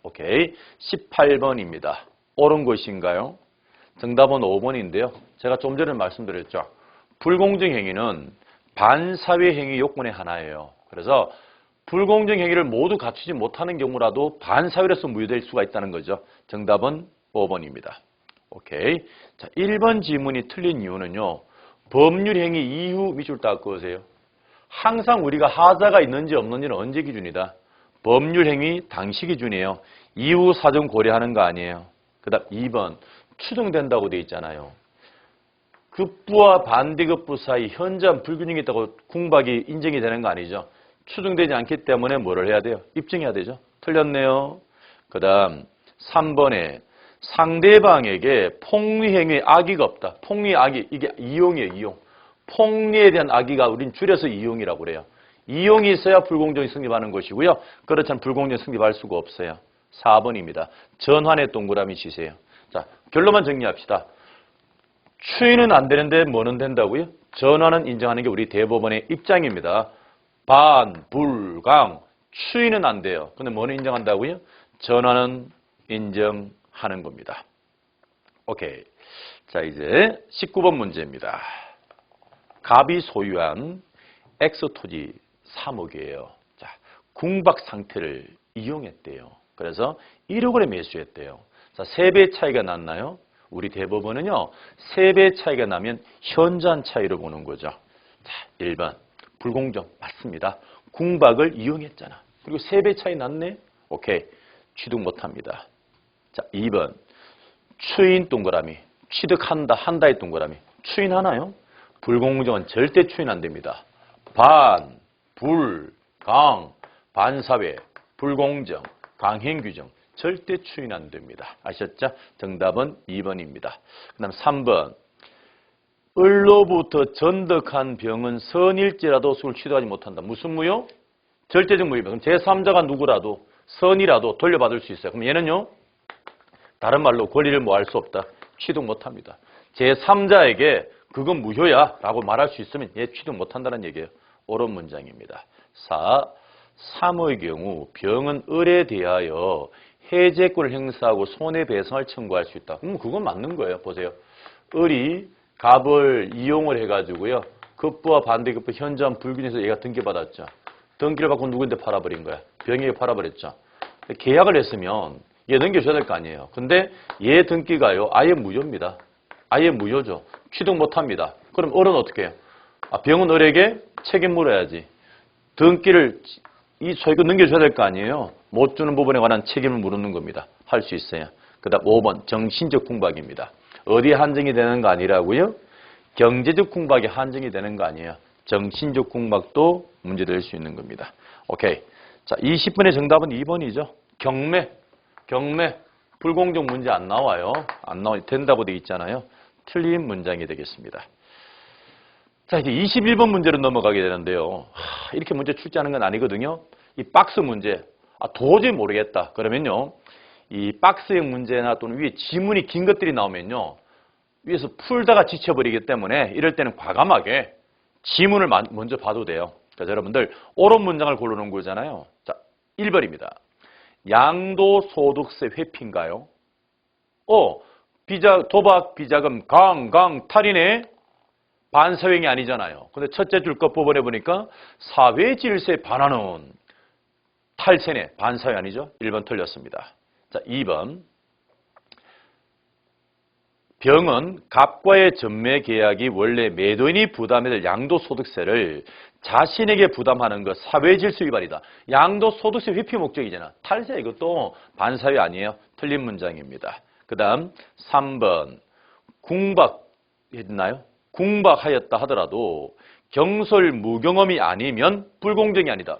오케이. 18번입니다. 옳은 것인가요? 정답은 5번인데요. 제가 좀 전에 말씀드렸죠. 불공정 행위는 반사회 행위 요건의 하나예요. 그래서 불공정 행위를 모두 갖추지 못하는 경우라도 반사회로서 무효될 수가 있다는 거죠. 정답은 5번입니다. 오케이. 자, 1번 지문이 틀린 이유는요. 법률 행위 이후 밑줄 딱 그으세요. 항상 우리가 하자가 있는지 없는지는 언제 기준이다? 법률 행위 당시 기준이에요. 이후 사정 고려하는 거 아니에요. 그 다음 2번 추정된다고 돼 있잖아요. 급부와 반대급부 사이 현저한 불균형이 있다고 궁박이 인정이 되는 거 아니죠. 추정되지 않기 때문에 뭐를 해야 돼요? 입증해야 되죠. 틀렸네요. 그 다음 3번에 상대방에게 폭리행위의 악의가 없다. 폭리의 악의, 이게 이용이에요. 이용. 폭리에 대한 악의가 우린 줄여서 이용이라고 그래요. 이용이 있어야 불공정이 성립하는 것이고요. 그렇지 않으면 불공정이 성립할 수가 없어요. 4번입니다. 전환의 동그라미 치세요. 자, 결론만 정리합시다. 추인은 안 되는데 뭐는 된다고요? 전환은 인정하는 게 우리 대법원의 입장입니다. 반, 불, 강. 추인은 안 돼요. 근데 뭐는 인정한다고요? 전환은 인정하는 겁니다. 오케이. 자, 이제 19번 문제입니다. 갑이 소유한 X 토지 3억이에요. 자, 궁박 상태를 이용했대요. 그래서 1억원에 매수했대요. 자, 3배 차이가 났나요? 우리 대법원은요, 3배 차이가 나면 현저한 차이로 보는 거죠. 자, 1번. 불공정. 맞습니다. 궁박을 이용했잖아. 그리고 3배 차이 났네? 오케이. 취득 못합니다. 자, 2번. 추인 동그라미. 취득한다, 한다의 동그라미. 추인하나요? 불공정은 절대 추인 안 됩니다. 반, 불, 강, 반사회, 불공정, 강행규정. 절대 추인 안 됩니다. 아셨죠? 정답은 2번입니다. 그 다음 3번. 을로부터 전득한 병은 선일지라도 수를 취득하지 못한다. 무슨 무효? 절대적 무효입니다. 그럼 제3자가 누구라도 선이라도 돌려받을 수 있어요. 그럼 얘는요? 다른 말로 권리를 뭐 할 수 없다. 취득 못합니다. 제3자에게 그건 무효야 라고 말할 수 있으면 얘 취득 못한다는 얘기예요. 옳은 문장입니다. 4. 3의 경우 병은 을에 대하여 해제권을 행사하고 손해배상을 청구할 수 있다. 그건 맞는 거예요. 보세요. 을이 갑을 이용을 해가지고요. 급부와 반대급부 현저한 불균에서 얘가 등기받았죠. 등기를 받고 누구한테 팔아버린 거야? 병에게 팔아버렸죠. 계약을 했으면 얘 넘겨줘야 될 거 아니에요. 근데 얘 등기가요. 아예 무효입니다. 아예 무효죠. 취득 못합니다. 그럼 을은 어떻게 해요? 병은 을에게 책임 물어야지. 등기를 이 소유권 넘겨줘야 될 거 아니에요. 못 주는 부분에 관한 책임을 물는 겁니다. 할 수 있어요. 그 다음 5번 정신적 궁박입니다. 어디에 한정이 되는 거 아니라고요? 경제적 궁박이 한정이 되는 거 아니에요. 정신적 궁박도 문제될 수 있는 겁니다. 오케이. 자, 20번의 정답은 2번이죠. 경매. 불공정 문제 안 나와요. 안 된다고 돼 있잖아요. 틀린 문장이 되겠습니다. 자, 이제 21번 문제로 넘어가게 되는데요. 이렇게 문제 출제하는 건 아니거든요. 이 박스 문제. 도저히 모르겠다. 그러면요. 이 박스형 문제나 또는 위에 지문이 긴 것들이 나오면요. 위에서 풀다가 지쳐버리기 때문에 이럴 때는 과감하게 지문을 먼저 봐도 돼요. 자, 여러분들 옳은 문장을 고르는 거잖아요. 자, 1번입니다. 양도소득세 회피인가요? 도박, 비자금, 탈이네. 반사회행이 아니잖아요. 근데 첫째 줄 것 법원에 보니까 사회 질서에 반하는 탈세네. 반사회 아니죠? 1번 틀렸습니다. 자, 2번. 병은 갑과의 전매 계약이 원래 매도인이 부담해야 될 양도소득세를 자신에게 부담하는 것 사회 질서 위반이다. 양도소득세 회피 목적이잖아. 탈세 이것도 반사회 아니에요. 틀린 문장입니다. 그 다음 3번. 궁박했나요? 궁박하였다 하더라도 경솔 무경험이 아니면 불공정이 아니다.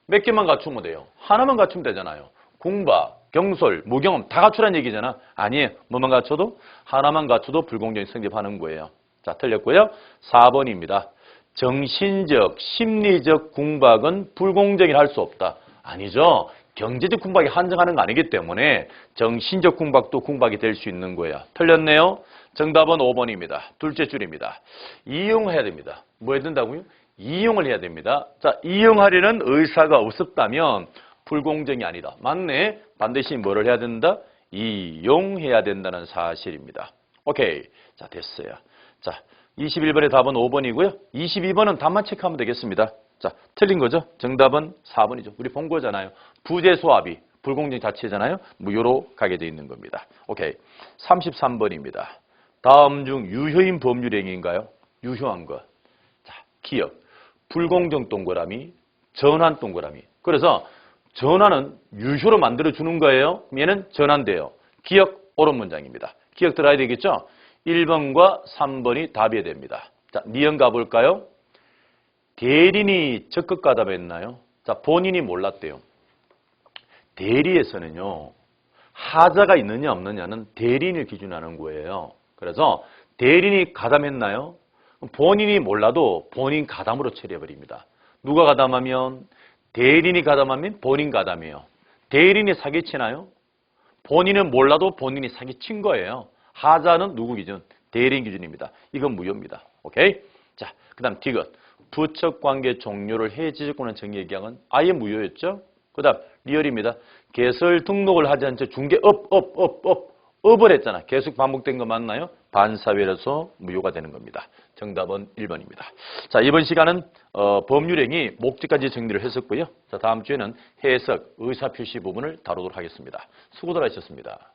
몇 개만 갖추면 돼요. 하나만 갖추면 되잖아요. 궁박, 경솔, 무경험 다 갖추라는 얘기잖아. 아니에요. 뭐만 갖춰도? 하나만 갖춰도 불공정이 성립하는 거예요. 자, 틀렸고요. 4번입니다. 정신적, 심리적 궁박은 불공정이 할 수 없다. 아니죠. 경제적 궁박이 한정하는 거 아니기 때문에 정신적 궁박도 궁박이 될 수 있는 거예요. 틀렸네요. 정답은 5번입니다. 둘째 줄입니다. 이용해야 됩니다. 뭐 해야 된다고요? 이용을 해야 됩니다. 자, 이용하려는 의사가 없었다면 불공정이 아니다. 맞네. 반드시 뭐를 해야 된다? 이용해야 된다는 사실입니다. 오케이. 자, 됐어요. 자, 21번의 답은 5번이고요. 22번은 답만 체크하면 되겠습니다. 자, 틀린 거죠? 정답은 4번이죠. 우리 본 거잖아요. 부재소합이 불공정 자체잖아요. 무효로 가게 돼 있는 겁니다. 오케이. 33번입니다. 다음 중 유효인 법률행위인가요? 유효한 것. 자, 기억. 불공정 동그라미, 전환 동그라미. 그래서 전환은 유효로 만들어주는 거예요. 얘는 전환돼요. 기억, 옳은 문장입니다. 기억 들어야 되겠죠? 1번과 3번이 답이 됩니다. 자, 니은 가볼까요? 대리인이 적극 가담했나요? 자, 본인이 몰랐대요. 대리에서는요. 하자가 있느냐 없느냐는 대리인을 기준하는 거예요. 그래서 대리인이 가담했나요? 본인이 몰라도 본인 가담으로 처리해버립니다. 누가 가담하면? 대리인이 가담하면 본인 가담이에요. 대리인이 사기치나요? 본인은 몰라도 본인이 사기친 거예요. 하자는 누구 기준? 대리인 기준입니다. 이건 무효입니다. 오케이? 자, 그 다음 디귿. 부척관계 종료를 해 지적권의 정의 계약은 아예 무효였죠? 그 다음 리얼입니다. 개설 등록을 하지 않죠. 중개 업을 했잖아. 계속 반복된 거 맞나요? 반사회라서 무효가 되는 겁니다. 정답은 1번입니다. 자, 이번 시간은 법률행위 목적까지 정리를 했었고요. 자, 다음 주에는 해석, 의사표시 부분을 다루도록 하겠습니다. 수고들 하셨습니다.